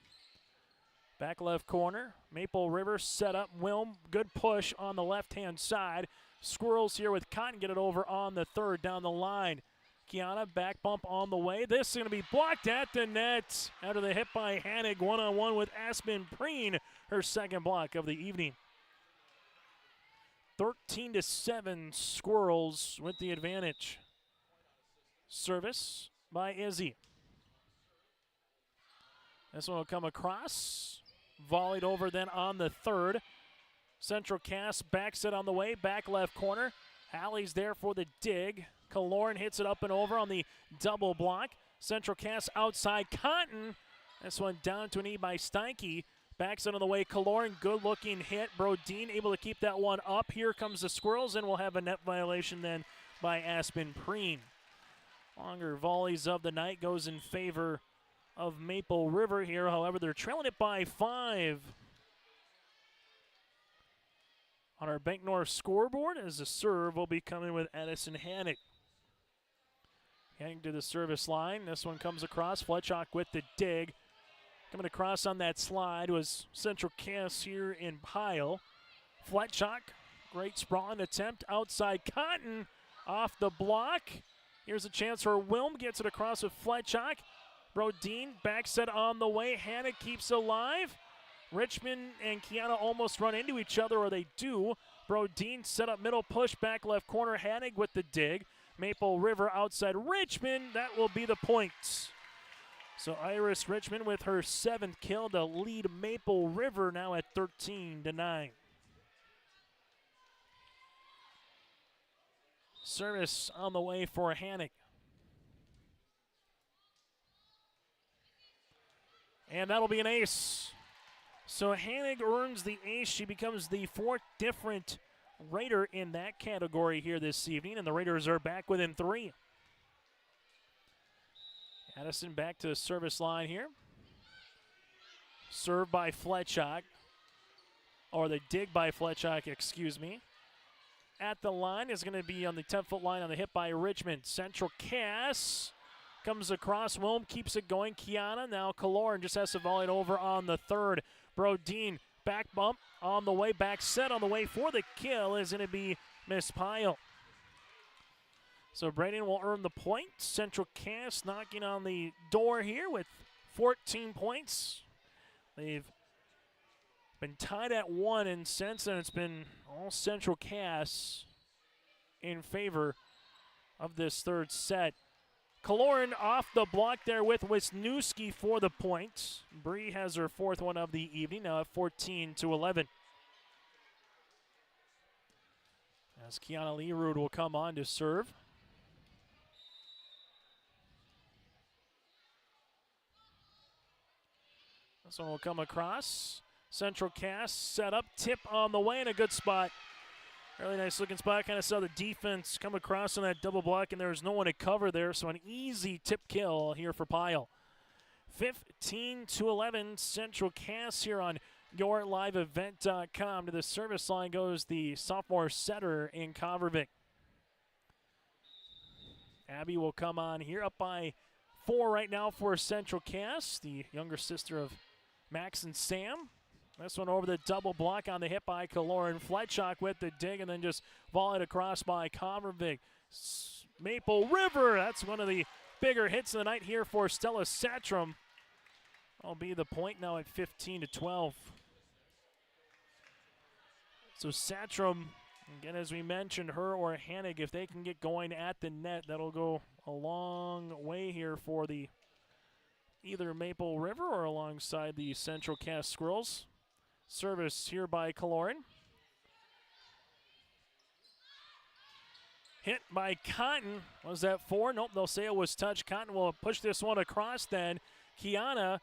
Back left corner, Maple River set up. Wilm, good push on the left-hand side. Squirrels here with Cotton, get it over on the third down the line. Kiana, back bump on the way. This is going to be blocked at the net. Out of the hit by Hanig, one-on-one with Aspen Preen, her second block of the evening. 13-7, Squirrels with the advantage. Service by Izzy. This one will come across. Volleyed over then on the third. Central Cass backs it on the way, back left corner. Alley's there for the dig. Kaloran hits it up and over on the double block. Central Cass outside Cotton. This one down to a knee by Steinke. Backs it on the way. Kaloran, good looking hit. Brodeen able to keep that one up. Here comes the Squirrels, and we'll have a net violation then by Aspen Preen. Longer volleys of the night goes in favor of Maple River here. However, they're trailing it by 5. On our Bank North scoreboard, as the serve will be coming with Edison Hanig. Hanig to the service line. This one comes across. Fletchock with the dig. Coming across on that slide was Central Cass here in Pyle. Fletchock, great sprawling attempt outside Cotton off the block. Here's a chance for Wilm, gets it across with Fletchock. Brodeen back set on the way. Hanig keeps alive. Richmond and Kiana almost run into each other, or they do. Brodeen set up middle push, back left corner. Hanig with the dig. Maple River outside Richmond. That will be the points. So Iris Richmond with her 7th kill to lead Maple River now at 13-9. Service on the way for Hanig. And that'll be an ace. So Hanig earns the ace. She becomes the 4th different Raider in that category here this evening, and the Raiders are back within 3. Addison back to the service line here. Served by Fletchock, or the dig by Fletchock, excuse me. At the line is going to be on the 10-foot line on the hit by Richmond. Central Cass comes across. Wilm keeps it going. Kiana, now Kaloran just has to volley it over on the third. Brodeen, back bump on the way, back set on the way for the kill is going to be Miss Pyle. So Braden will earn the point. Central Cass knocking on the door here with 14 points. They've been tied at 1, and since then it's been all Central Cass in favor of this third set. Kaloran off the block there with Wisniewski for the point. Bree has her 4th one of the evening, now at 14-11. As Kiana Leerud will come on to serve. This one will come across. Central Cass set up, tip on the way, and a good spot. Really nice looking spot. Kind of saw the defense come across on that double block, and there was no one to cover there, so an easy tip kill here for Pyle. 15-11, Central Cass here on yourliveevent.com. To the service line goes the sophomore setter in Kovervik. Abby will come on here, up by 4 right now for Central Cass, the younger sister of Max and Sam. This one over the double block on the hit by Kaloran. Fletchock with the dig, and then just volleyed across by Kovervik. Maple River, that's one of the bigger hits of the night here for Stella Satrom. That'll be the point now at 15-12. So Satrom, again, as we mentioned, her or Hanig, if they can get going at the net, that'll go a long way here for the either Maple River or alongside the Central Cass Squirrels. Service here by Kaloran. Hit by Cotton. Was that 4? Nope, they'll say it was touch. Cotton will push this one across then. Kiana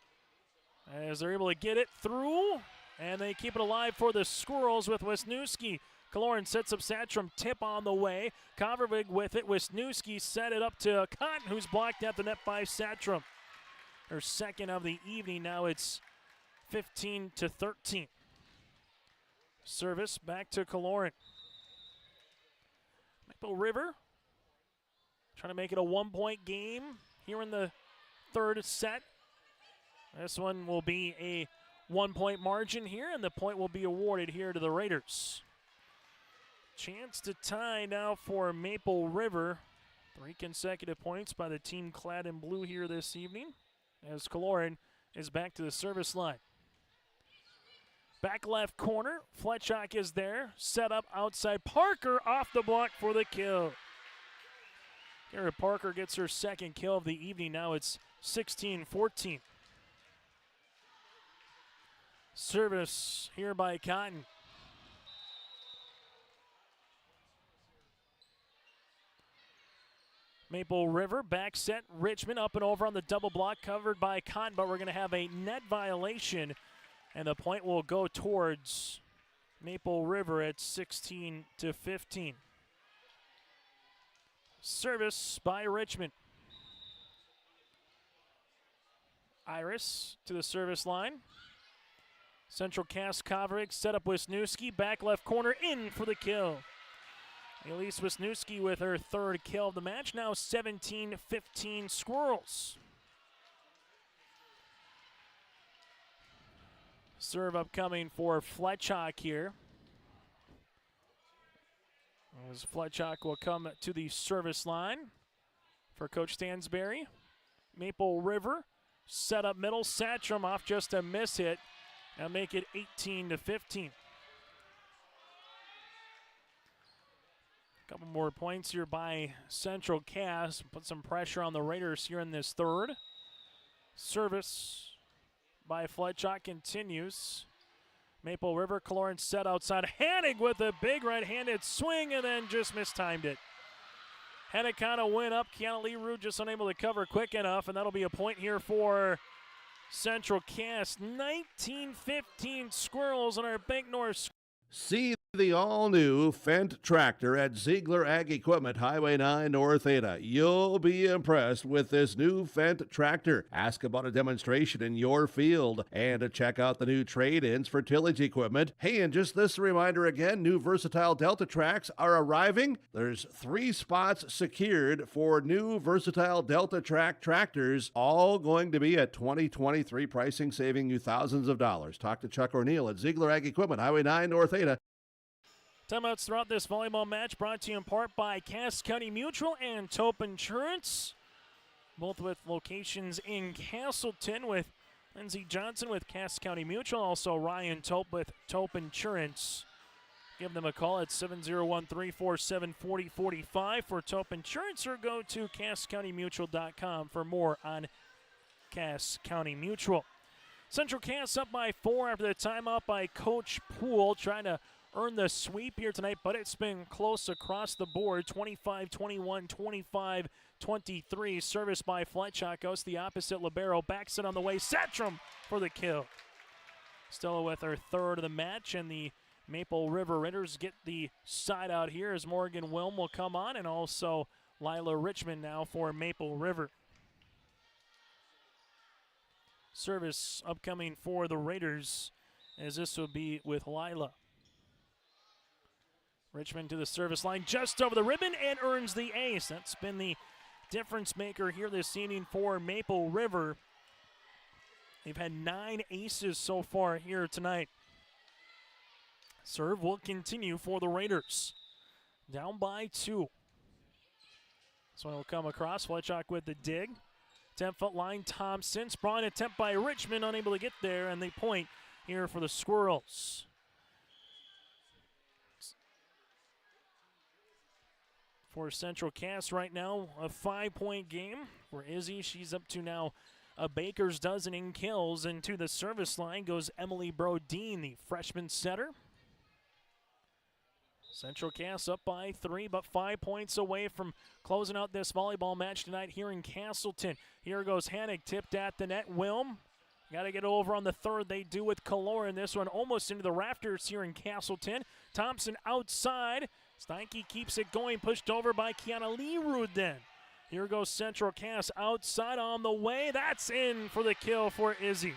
as they're able to get it through, and they keep it alive for the Squirrels with Wisniewski. Kaloran sets up Satcham, tip on the way. Kovervig with it. Wisniewski set it up to Cotton, who's blocked at the net by Satcham. Her second of the evening. Now it's 15-13. Service back to Kaloran. Maple River trying to make it a 1-point game here in the third set. This one will be a 1-point margin here, and the point will be awarded here to the Raiders. Chance to tie now for Maple River. 3 consecutive points by the team clad in blue here this evening, as Kaloran is back to the service line. Back left corner, Fletchock is there. Set up outside, Parker off the block for the kill. Garrett Parker gets her second kill of the evening. Now it's 16-14. Service here by Cotton. Maple River back set. Richmond up and over on the double block, covered by Cotton, but we're going to have a net violation, and the point will go towards Maple River at 16-15. Service by Richmond. Iris to the service line. Central Cass Kovarik set up Wisniewski, back left corner, in for the kill. Elise Wisniewski with her third kill of the match, now 17-15 Squirrels. Serve upcoming for Fletchock here. As Fletchock will come to the service line for Coach Stansberry. Maple River set up middle, Satcham off just a miss hit. Now make it 18-15. Couple more points here by Central Cass. Put some pressure on the Raiders here in this third. Service by Fletchock continues. Maple River, Kaloran set outside. Hanig with a big right-handed swing and then just mistimed it. Hanig kind of went up. Kiana Leroux just unable to cover quick enough, and that'll be a point here for Central Cass. 19-15 Squirrels on our Bank North. See the all-new Fendt tractor at Ziegler Ag Equipment, Highway 9 North Ada. You'll be impressed with this new Fendt tractor. Ask about a demonstration in your field and check out the new trade-ins for tillage equipment. Hey, and just this reminder again, new versatile Delta tracks are arriving. There's 3 spots secured for new versatile Delta track tractors, all going to be at 2023 pricing, saving you thousands of dollars. Talk to Chuck O'Neill at Ziegler Ag Equipment, Highway 9 North Ada. Timeouts throughout this volleyball match brought to you in part by Cass County Mutual and Taupe Insurance, both with locations in Castleton with Lindsey Johnson with Cass County Mutual, also Ryan Taupe with Taupe Insurance. Give them a call at 701-347-4045 for Taupe Insurance, or go to CassCountyMutual.com for more on Cass County Mutual. Central Cass up by 4 after the timeout by Coach Poole, trying to earn the sweep here tonight, but it's been close across the board. 25-21, 25-23. Service by Fletchock goes the opposite libero. Backs it on the way. Satcham for the kill. Stella with her third of the match, and the Maple River Raiders get the side out here as Morgan Wilm will come on, and also Lila Richmond now for Maple River. Service upcoming for the Raiders, as this will be with Lila. Richmond to the service line, just over the ribbon, and earns the ace. That's been the difference maker here this evening for Maple River. They've had 9 aces so far here tonight. Serve will continue for the Raiders. Down by 2. This one will come across. Fletchock with the dig. 10-foot line, Thompson. Sprawn attempt by Richmond, unable to get there, and they point here for the Squirrels. For Central Cass right now, a 5-point game for Izzy. She's up to now a baker's dozen in kills, and to the service line goes Emily Brodeen, the freshman setter. Central Cass up by 3, but 5 points away from closing out this volleyball match tonight here in Castleton. Here goes Hanig, tipped at the net. Wilm Got to get over on the third. They do with Kaloran. This one almost into the rafters here in Castleton. Thompson outside. Steinke keeps it going, pushed over by Kiana Leerud then. Here goes Central Cass outside on the way. That's in for the kill for Izzy.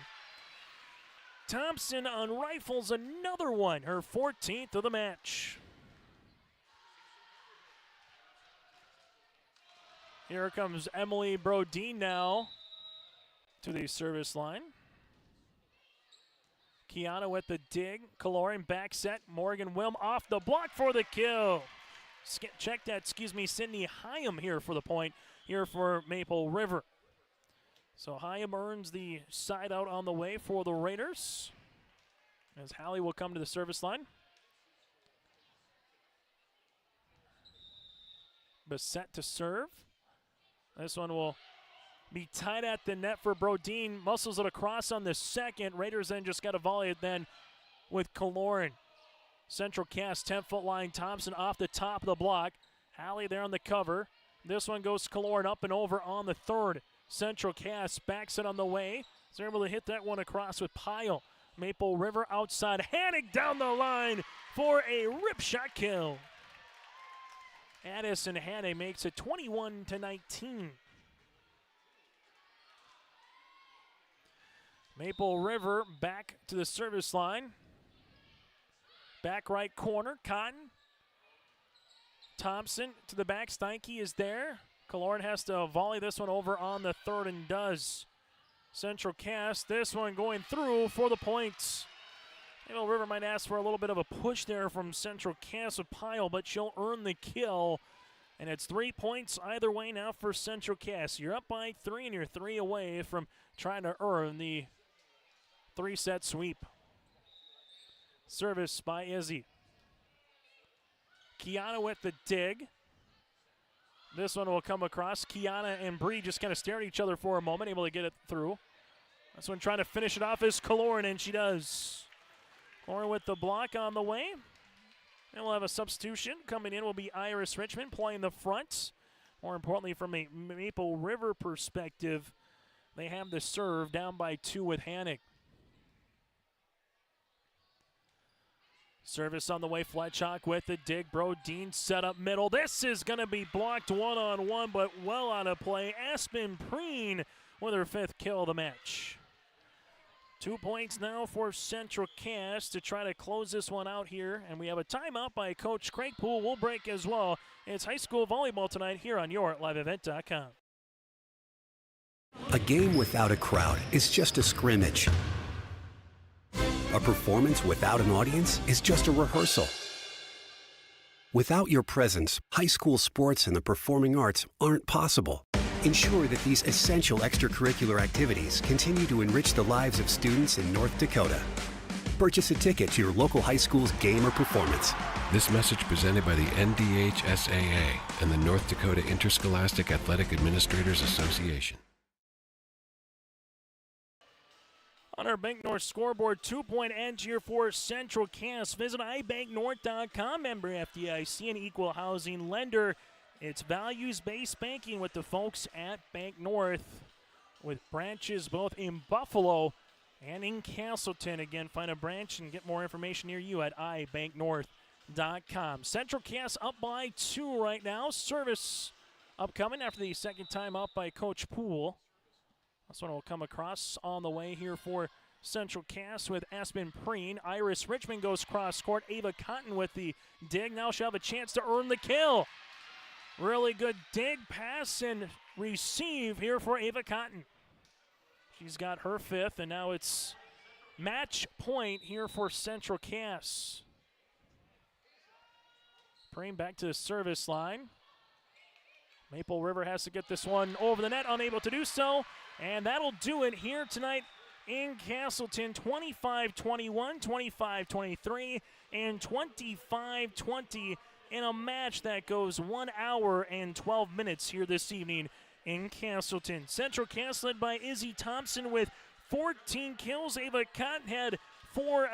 Thompson unrifles another one, her 14th of the match. Here comes Emily Brodeen now to the service line. Kiana with the dig. Kaloran back set. Morgan Wilm off the block for the kill. Check that, Sydney Hyam here for the point here for Maple River. So Hyam earns the side out on the way for the Raiders. As Hallie will come to the service line. Bissett to serve. This one will be tied at the net for Brodeen. Muscles it across on the second. Raiders then just got a volley it then with Kaloran. Central Cass 10-foot line. Thompson off the top of the block. Hallie there on the cover. This one goes Kaloran up and over on the third. Central Cass backs it on the way. They're able to hit that one across with Pyle. Maple River outside. Hannig down the line for a rip shot kill. Addison Hannig makes it 21-19. Maple River back to the service line. Back right corner, Cotton. Thompson to the back. Steinke is there. Kaloran has to volley this one over on the third and does. Central Cass, this one going through for the points. Maple River might ask for a little bit of a push there from Central Cass with Pyle, but she'll earn the kill. And it's 3 points either way now for Central Cass. You're up by 3 and you're 3 away from trying to earn the 3-set sweep. Service by Izzy. Kiana with the dig. This one will come across. Kiana and Bree just kind of stare at each other for a moment, able to get it through. This one trying to finish it off is Kaloran, and she does. Kaloran with the block on the way. And we'll have a substitution. Coming in will be Iris Richmond playing the front. More importantly, from a Maple River perspective, they have the serve down by 2 with Hannig. Service on the way, Fletchock with the dig. Brodeen set up middle. This is going to be blocked one-on-one, but well out of play. Aspen Preen with her 5th kill of the match. 2 points now for Central Cass to try to close this one out here. And we have a timeout by Coach Craig Poole. We'll break as well. It's high school volleyball tonight here on your liveevent.com. A game without a crowd is just a scrimmage. A performance without an audience is just a rehearsal. Without your presence, high school sports and the performing arts aren't possible. Ensure that these essential extracurricular activities continue to enrich the lives of students in North Dakota. Purchase a ticket to your local high school's game or performance. This message presented by the NDHSAA and the North Dakota Interscholastic Athletic Administrators Association. On our Bank North scoreboard, 2-point edge here for Central Cass. Visit ibanknorth.com, member FDIC, an equal housing lender. It's values-based banking with the folks at Bank North, with branches both in Buffalo and in Castleton. Again, find a branch and get more information near you at ibanknorth.com. Central Cass up by 2 right now. Service upcoming after the second time up by Coach Poole. This one will come across on the way here for Central Cass with Aspen Preen. Iris Richmond goes cross court. Ava Cotton with the dig. Now she'll have a chance to earn the kill. Really good dig, pass, and receive here for Ava Cotton. She's got her 5th, and now it's match point here for Central Cass. Preen back to the service line. Maple River has to get this one over the net, unable to do so. And that'll do it here tonight in Castleton. 25-21, 25-23, and 25-20 in a match that goes 1 hour and 12 minutes here this evening in Castleton. Central Cass led by Izzy Thompson with 14 kills. Ava Cotton had 4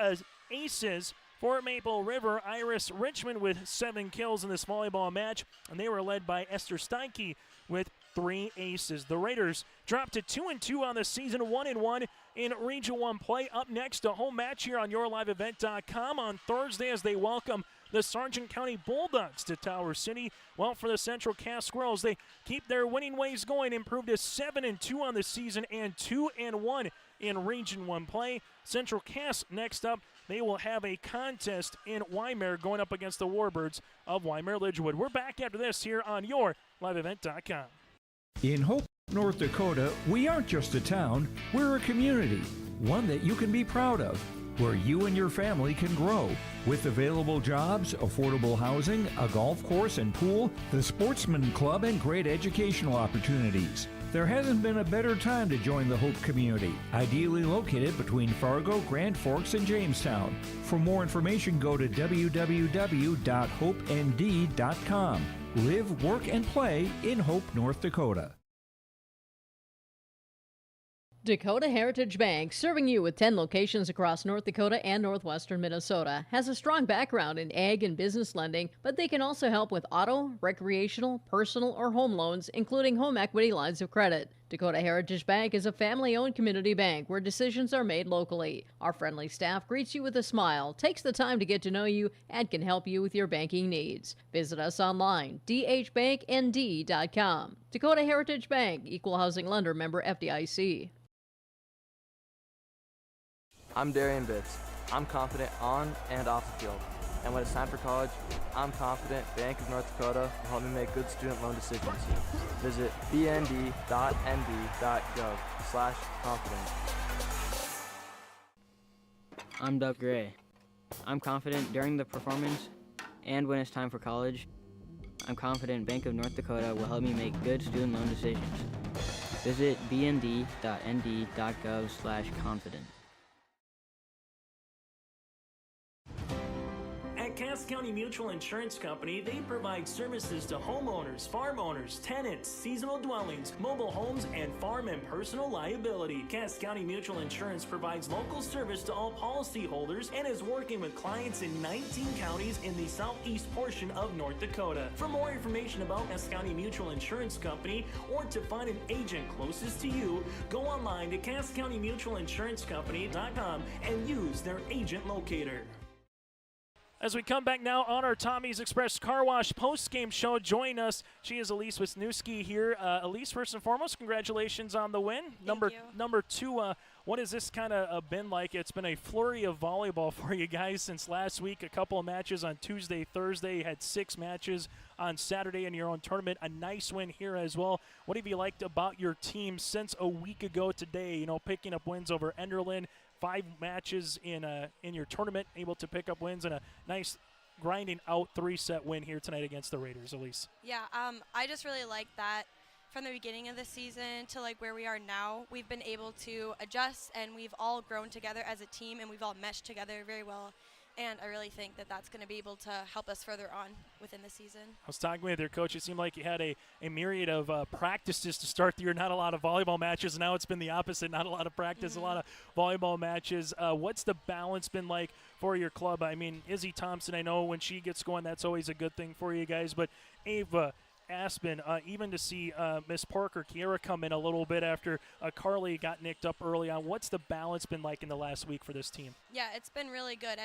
aces For Maple River, Iris Richmond with 7 kills in this volleyball match, and they were led by Esther Steinke with 3 aces. The Raiders dropped to 2-2 on the season, 1-1 in Region 1 play. Up next, a home match here on YourLiveEvent.com on Thursday as they welcome the Sargent County Bulldogs to Tower City. Well, for the Central Cass Squirrels, they keep their winning ways going, improved to 7-2 on the season and 2-1 in Region 1 play. Central Cass next up, they will have a contest in Wymer going up against the Warbirds of Wymer-Lidgewood. We're back after this here on YourLiveEvent.com. In Hope, North Dakota, we aren't just a town, we're a community, one that you can be proud of, where you and your family can grow. With available jobs, affordable housing, a golf course and pool, the Sportsman Club, and great educational opportunities. There hasn't been a better time to join the Hope community, ideally located between Fargo, Grand Forks, and Jamestown. For more information, go to www.hopend.com. Live, work, and play in Hope, North Dakota. Dakota Heritage Bank, serving you with 10 locations across North Dakota and northwestern Minnesota, has a strong background in ag and business lending, but they can also help with auto, recreational, personal, or home loans, including home equity lines of credit. Dakota Heritage Bank is a family-owned community bank where decisions are made locally. Our friendly staff greets you with a smile, takes the time to get to know you, and can help you with your banking needs. Visit us online, dhbanknd.com. Dakota Heritage Bank, Equal Housing Lender, member FDIC. I'm Darian Bitts. I'm confident on and off the field. And when it's time for college, I'm confident Bank of North Dakota will help me make good student loan decisions. Visit bnd.nd.gov/confident. I'm Doug Gray. I'm confident during the performance and when it's time for college. I'm confident Bank of North Dakota will help me make good student loan decisions. Visit bnd.nd.gov/confident. At Cass County Mutual Insurance Company, they provide services to homeowners, farm owners, tenants, seasonal dwellings, mobile homes, and farm and personal liability. Cass County Mutual Insurance provides local service to all policyholders and is working with clients in 19 counties in the southeast portion of North Dakota. For more information about Cass County Mutual Insurance Company or to find an agent closest to you, go online to CassCountyMutualInsuranceCompany.com and use their agent locator. As we come back now on our Tommy's Express Car Wash post-game show, join us. She is Elise Wisniewski here. Elise, first and foremost, congratulations on the win. Number 2, what has this kind of been like? It's been a flurry of volleyball for you guys since last week. A couple of matches on Tuesday, Thursday. You had 6 matches on Saturday in your own tournament. A nice win here as well. What have you liked about your team since a week ago today? You know, picking up wins over Enderlin, 5 matches in your tournament, able to pick up wins, and a nice grinding out 3-set win here tonight against the Raiders. Elise. Yeah, I just really like that from the beginning of the season to like where we are now, we've been able to adjust and we've all grown together as a team and we've all meshed together very well. And I really think that that's going to be able to help us further on within the season. I was talking with your coach. It seemed like you had a myriad of practices to start the year, not a lot of volleyball matches. Now it's been the opposite, not a lot of practice, a lot of volleyball matches. What's the balance been like for your club? I mean, Izzy Thompson, I know when she gets going, that's always a good thing for you guys. But Ava, Aspen, even to see Miss Parker, Kiera come in a little bit after Carly got nicked up early on. What's the balance been like in the last week for this team? Yeah, it's been really good.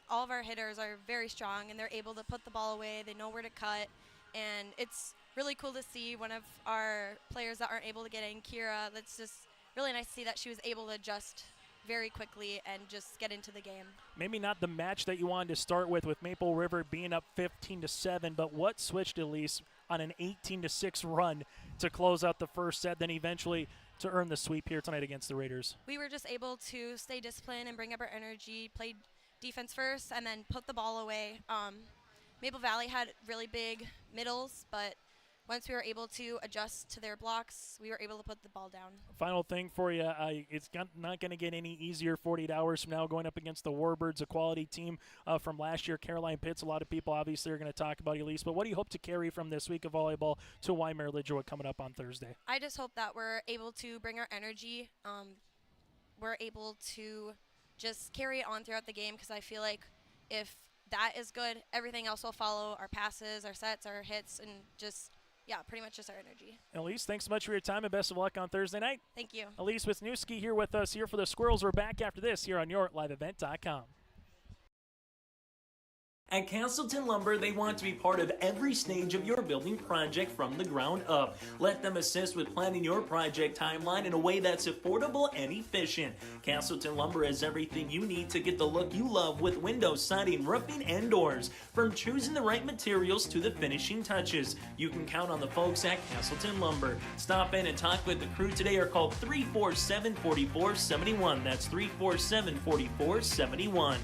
All of our hitters are very strong, and they're able to put the ball away. They know where to cut, and it's really cool to see one of our players that aren't able to get in, Kiera. That's just really nice to see that she was able to adjust very quickly and just get into the game. Maybe not the match that you wanted to start with Maple River being up 15-7, but what switched, Elise, on an 18-6 run to close out the first set, then eventually to earn the sweep here tonight against the Raiders? We were just able to stay disciplined and bring up our energy, played defense first, and then put the ball away. Maple Valley had really big middles, but once we were able to adjust to their blocks, we were able to put the ball down. Final thing for you, it's not going to get any easier 48 hours from now going up against the Warbirds, a quality team from last year, Caroline Pitts. A lot of people obviously are going to talk about Elise, but what do you hope to carry from this week of volleyball to Wymer-Lidgewood coming up on Thursday? I just hope that we're able to bring our energy. We're able to just carry it on throughout the game because I feel like if that is good, everything else will follow. Our passes, our sets, our hits, and just, pretty much just our energy. Elise, thanks so much for your time, and best of luck on Thursday night. Thank you. Elise Wisniewski here with us here for the Squirrels. We're back after this here on YourLiveEvent.com. At Castleton Lumber, they want to be part of every stage of your building project from the ground up. Let them assist with planning your project timeline in a way that's affordable and efficient. Castleton Lumber has everything you need to get the look you love with windows, siding, roofing, and doors. From choosing the right materials to the finishing touches, you can count on the folks at Castleton Lumber. Stop in and talk with the crew today or call 347-4471. That's 347-4471.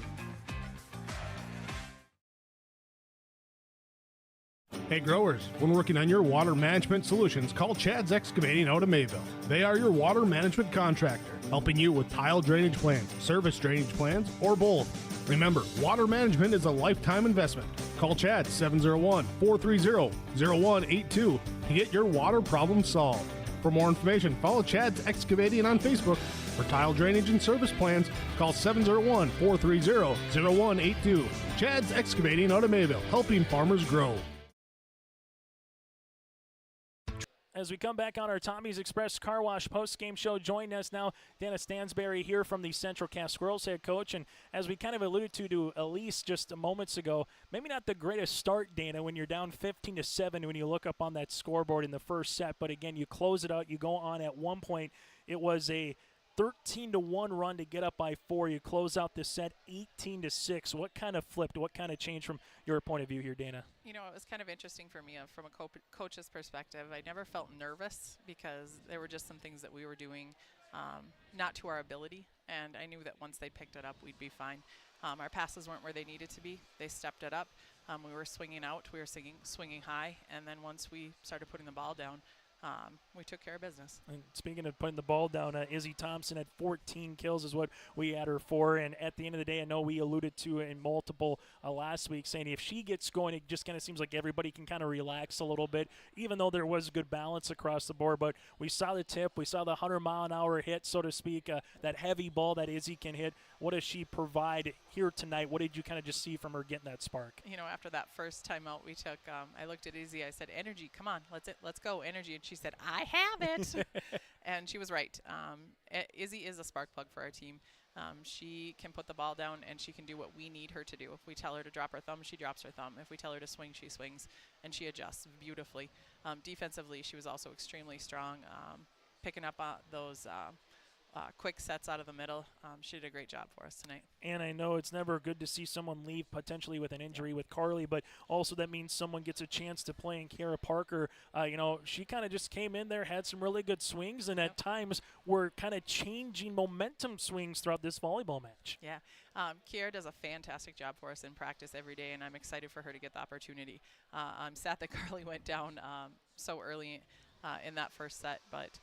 Hey growers, when working on your water management solutions, call Chad's Excavating out of Mayville. They are your water management contractor, helping you with tile drainage plans, service drainage plans, or both. Remember, water management is a lifetime investment. Call Chad 701-430-0182 to get your water problem solved. For more information, follow Chad's Excavating on Facebook. For tile drainage and service plans, call 701-430-0182. Chad's Excavating out of Mayville, helping farmers grow. As we come back on our Tommy's Express Car Wash post-game show, joining us now, Dana Stansberry here from the Central Cass Squirrels head coach. And as we kind of alluded to Elise just moments ago, maybe not the greatest start, Dana, when you're down 15-7 when you look up on that scoreboard in the first set. But again, you close it out. You go on at one point. It was a 13-1 run to get up by 4. You close out the set 18-6. What kind of flipped? What kind of changed from your point of view here, Dana? You know, it was kind of interesting for me from a coach's perspective. I never felt nervous because there were just some things that we were doing not to our ability, and I knew that once they picked it up, we'd be fine. Our passes weren't where they needed to be. They stepped it up. We were swinging out. We were swinging high, and then once we started putting the ball down, we took care of business. And speaking of putting the ball down, Izzy Thompson at 14 kills is what we had her for. And at the end of the day, I know we alluded to it in multiple last week, saying if she gets going, it just kind of seems like everybody can kind of relax a little bit, even though there was good balance across the board. But we saw the tip. We saw the 100-mile-an-hour hit, so to speak, that heavy ball that Izzy can hit. What does she provide here tonight? What did you kind of just see from her getting that spark? You know, after that first timeout we took, I looked at Izzy. I said, energy, come on, let's go, energy. And she said, I have it. And she was right. Izzy is a spark plug for our team. She can put the ball down, and she can do what we need her to do. If we tell her to drop her thumb, she drops her thumb. If we tell her to swing, she swings, and she adjusts beautifully. Defensively, she was also extremely strong, picking up those quick sets out of the middle. She did a great job for us tonight. And I know it's never good to see someone leave potentially with an injury with Carly, but also that means someone gets a chance to play. And Kara Parker, you know, she kind of just came in there, had some really good swings, and at times were kind of changing momentum swings throughout this volleyball match. Yeah. Kiara does a fantastic job for us in practice every day, and I'm excited for her to get the opportunity. I'm sad that Carly went down so early in that first set, but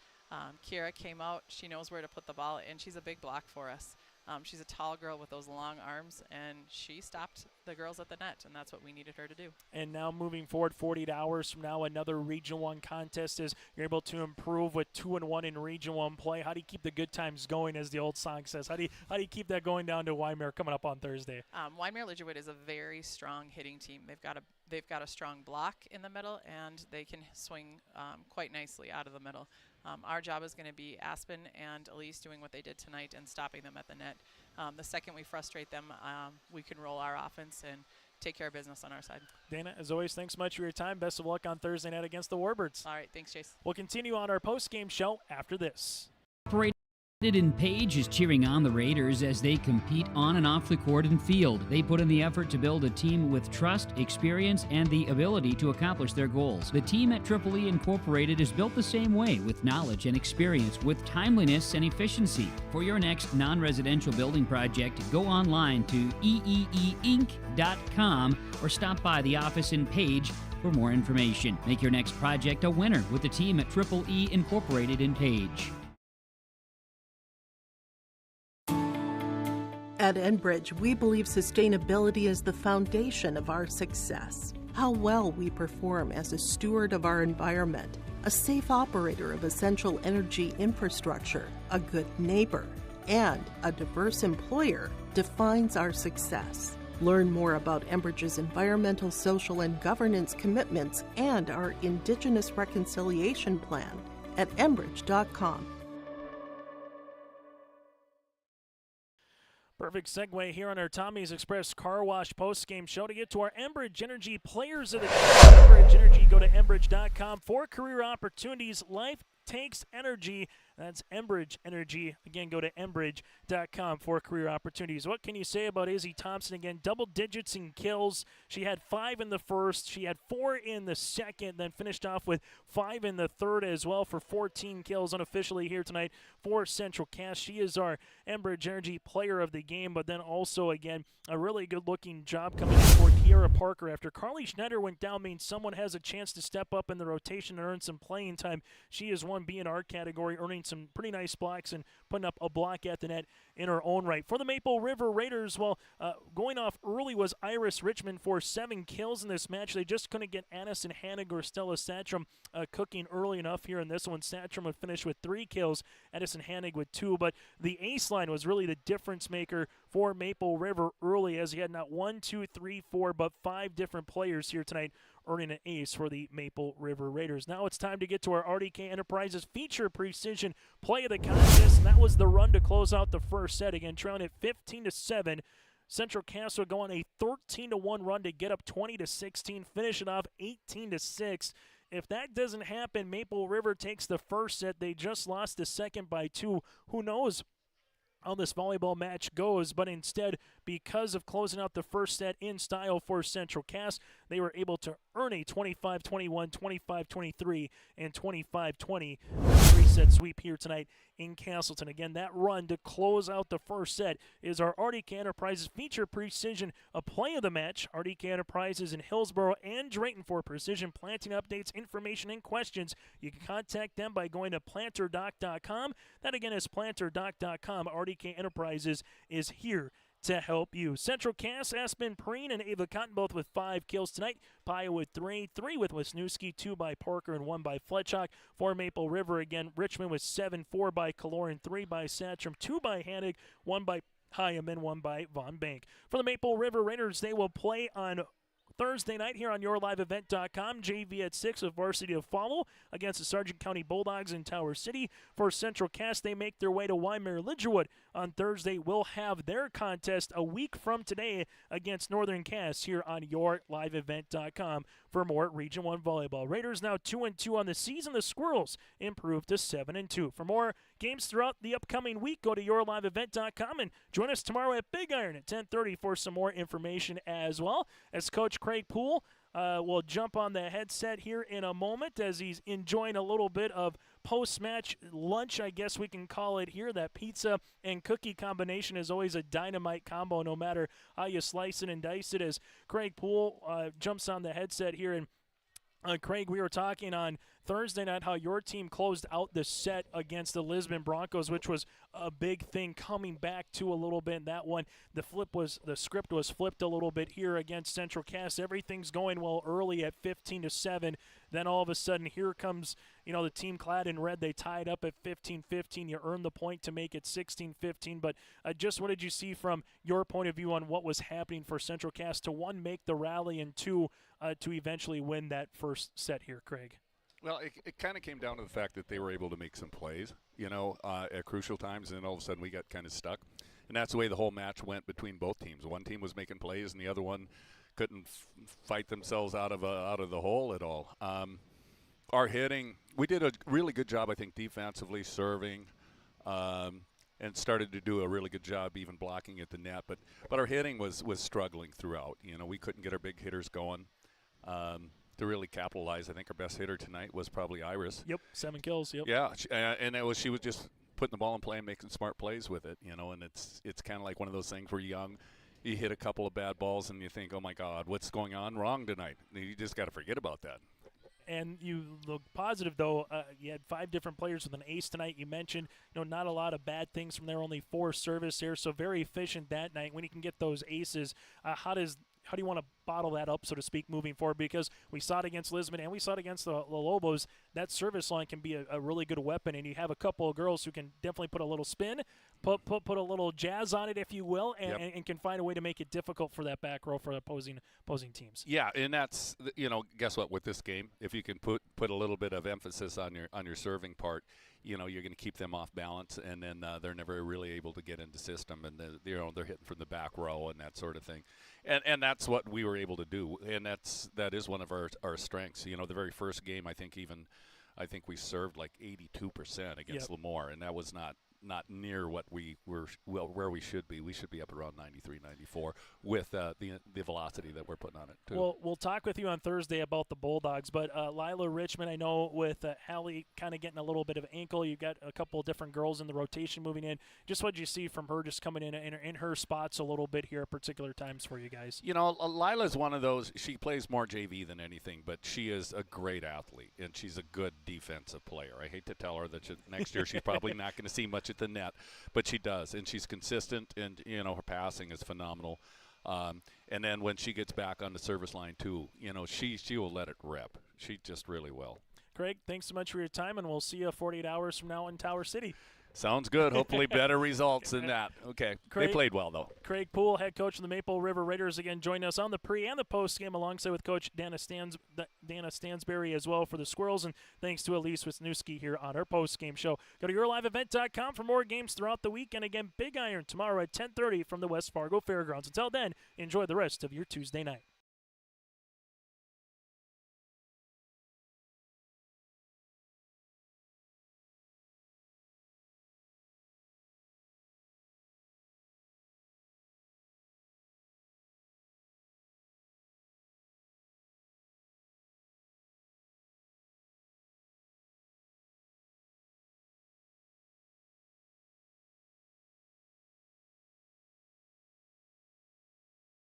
Kiara came out. She knows where to put the ball, and she's a big block for us. She's a tall girl with those long arms, and she stopped the girls at the net, and that's what we needed her to do. And now moving forward, 48 hours from now, another Region 1 contest as you're able to improve with 2-1 in Region 1 play. How do you keep the good times going, as the old song says? How do you keep that going down to Waimea coming up on Thursday? Waimea-Lidgerwood is a very strong hitting team. They've got a strong block in the middle, and they can swing quite nicely out of the middle. Our job is going to be Aspen and Elise doing what they did tonight and stopping them at the net. The second we frustrate them, we can roll our offense and take care of business on our side. Dana, as always, thanks so much for your time. Best of luck on Thursday night against the Warbirds. All right, thanks, Chase. We'll continue on our post-game show after this. In Page is cheering on the Raiders as they compete on and off the court and field. They put in the effort to build a team with trust, experience, and the ability to accomplish their goals. The team at Triple E Incorporated is built the same way, with knowledge and experience, with timeliness and efficiency. For your next non-residential building project, go online to eeeinc.com or stop by the office in Page for more information. Make your next project a winner with the team at Triple E Incorporated in Page. At Enbridge, we believe sustainability is the foundation of our success. How well we perform as a steward of our environment, a safe operator of essential energy infrastructure, a good neighbor, and a diverse employer defines our success. Learn more about Enbridge's environmental, social, and governance commitments and our Indigenous Reconciliation Plan at enbridge.com. Perfect segue here on our Tommy's Express Car Wash post-game show to get to our Enbridge Energy Players of the Day. Enbridge Energy, go to enbridge.com for career opportunities. Life takes energy. That's Enbridge Energy. Again, go to enbridge.com for career opportunities. What can you say about Izzy Thompson? Again, double digits in kills. She had 5 in the first. She had 4 in the second, then finished off with 5 in the third as well for 14 kills unofficially here tonight for Central Cass. She is our Enbridge Energy Player of the Game, but then also, again, a really good-looking job coming in for Kiera Parker. After Carly Schneider went down, means someone has a chance to step up in the rotation and earn some playing time. She is 1B in our category, earning some pretty nice blocks and putting up a block at the net in her own right. For the Maple River Raiders, well, going off early was Iris Richmond for 7 kills in this match. They just couldn't get Addison Hannig or Stella Satcham cooking early enough here in this one. Satcham would finish with 3 kills, Addison Hannig with 2, but the ace line was really the difference maker for Maple River early, as he had not 1, 2, 3, 4, but 5 different players here tonight earning an ace for the Maple River Raiders. Now it's time to get to our RDK Enterprises feature precision play of the contest, and that was the run to close out the first set. Again, trailing at 15-7. Central Cass will go on a 13-1 run to get up 20-16, finish it off 18-6. If that doesn't happen, Maple River takes the first set. They just lost the second by 2. Who knows how this volleyball match goes, but instead, because of closing out the first set in style for Central Cass, they were able to earn a 25-21, 25-23, and 25-20 three-set sweep here tonight in Castleton. Again, that run to close out the first set is our RDK Enterprises feature precision a play of the match. RDK Enterprises in Hillsborough and Drayton for precision planting updates, information, and questions. You can contact them by going to planterdoc.com. That again is planterdoc.com. RDK Enterprises is here to help you. Central Cass, Aspen Preen, and Ava Cotton both with 5 kills tonight. Paya with 3 with Wisniewski, 2 by Parker, and 1 by Fletchock. For Maple River, again, Richmond with 7, 4 by Kaloran, 3 by Satcham, 2 by Hannig, 1 by Hyam, and 1 by Von Bank. For the Maple River Raiders, they will play on Thursday night here on YourLiveEvent.com. JV at 6 with varsity to follow against the Sargent County Bulldogs in Tower City. For Central Cass, they make their way to Wymer Lidgerwood on Thursday. We'll have their contest a week from today against Northern Cass here on YourLiveEvent.com for more Region 1 volleyball. Raiders now 2-2 on the season. The Squirrels improved to 7-2. For more games throughout the upcoming week, go to YourLiveEvent.com and join us tomorrow at Big Iron at 10:30 for some more information as well. As Coach Craig Poole will jump on the headset here in a moment as he's enjoying a little bit of post-match lunch, I guess we can call it here. That pizza and cookie combination is always a dynamite combo no matter how you slice it and dice it, as Craig Poole jumps on the headset here. And Craig, we were talking on Thursday night how your team closed out the set against the Lisbon Broncos, which was a big thing coming back to a little bit in that one. The script was flipped a little bit here against Central Cass. Everything's going well early at 15-7. Then all of a sudden here comes, the team clad in red. They tied up at 15-15. You earned the point to make it 16-15. But just what did you see from your point of view on what was happening for Central Cass to, 1, make the rally, and 2, to eventually win that first set here, Craig? Well, it kind of came down to the fact that they were able to make some plays, at crucial times, and then all of a sudden we got kind of stuck. And that's the way the whole match went between both teams. One team was making plays, and the other one couldn't fight themselves out of the hole at all. Our hitting, we did a really good job, I think, defensively, serving, and started to do a really good job even blocking at the net. But our hitting was struggling throughout. We couldn't get our big hitters going. To really capitalize, I think our best hitter tonight was probably Iris. Yep, 7 kills. Yep. Yeah, and she was just putting the ball in play and making smart plays with it. And it's kind of like one of those things where you hit a couple of bad balls and you think, oh my God, what's going on wrong tonight? You just got to forget about that. And you look positive, though. You had 5 different players with an ace tonight. You mentioned, not a lot of bad things from there. Only 4 service here, so very efficient that night. When you can get those aces, how do you want to bottle that up, so to speak, moving forward? Because we saw it against Lisbon and we saw it against the Lobos. That service line can be a really good weapon, and you have a couple of girls who can definitely put a little spin put a little jazz on it, if you will, and can find a way to make it difficult for that back row for opposing teams. Yeah, and that's, guess what, with this game, if you can put a little bit of emphasis on your serving part, you're going to keep them off balance, and then they're never really able to get into system, and they're hitting from the back row and that sort of thing, and that's what we were able to do, and that is one of our strengths. The very first game, I think we served like 82% against Lemoore, and that was not near what we were where we should be. We should be up around 93, 94 with the velocity that we're putting on it too. Well, we'll talk with you on Thursday about the Bulldogs, but Lila Richmond, I know with Hallie kind of getting a little bit of ankle, you've got a couple of different girls in the rotation moving in. Just what did you see from her just coming in her spots a little bit here at particular times for you guys? Lila's one of those, she plays more JV than anything, but she is a great athlete, and she's a good defensive player. I hate to tell her that next year she's probably not going to see much at the net, but she does, and she's consistent, and her passing is phenomenal. And then when she gets back on the service line too, she will let it rip. She just really will. Craig, thanks so much for your time, and we'll see you 48 hours from now in Tower City. Sounds good. Hopefully better results than that. Okay. They played well, though. Craig Poole, head coach of the Maple River Raiders, again joining us on the pre and the post game alongside with Coach Dana Stansberry as well for the Squirrels. And thanks to Elise Wisniewski here on our post game show. Go to yourliveevent.com for more games throughout the week. And again, Big Iron tomorrow at 10:30 from the West Fargo Fairgrounds. Until then, enjoy the rest of your Tuesday night.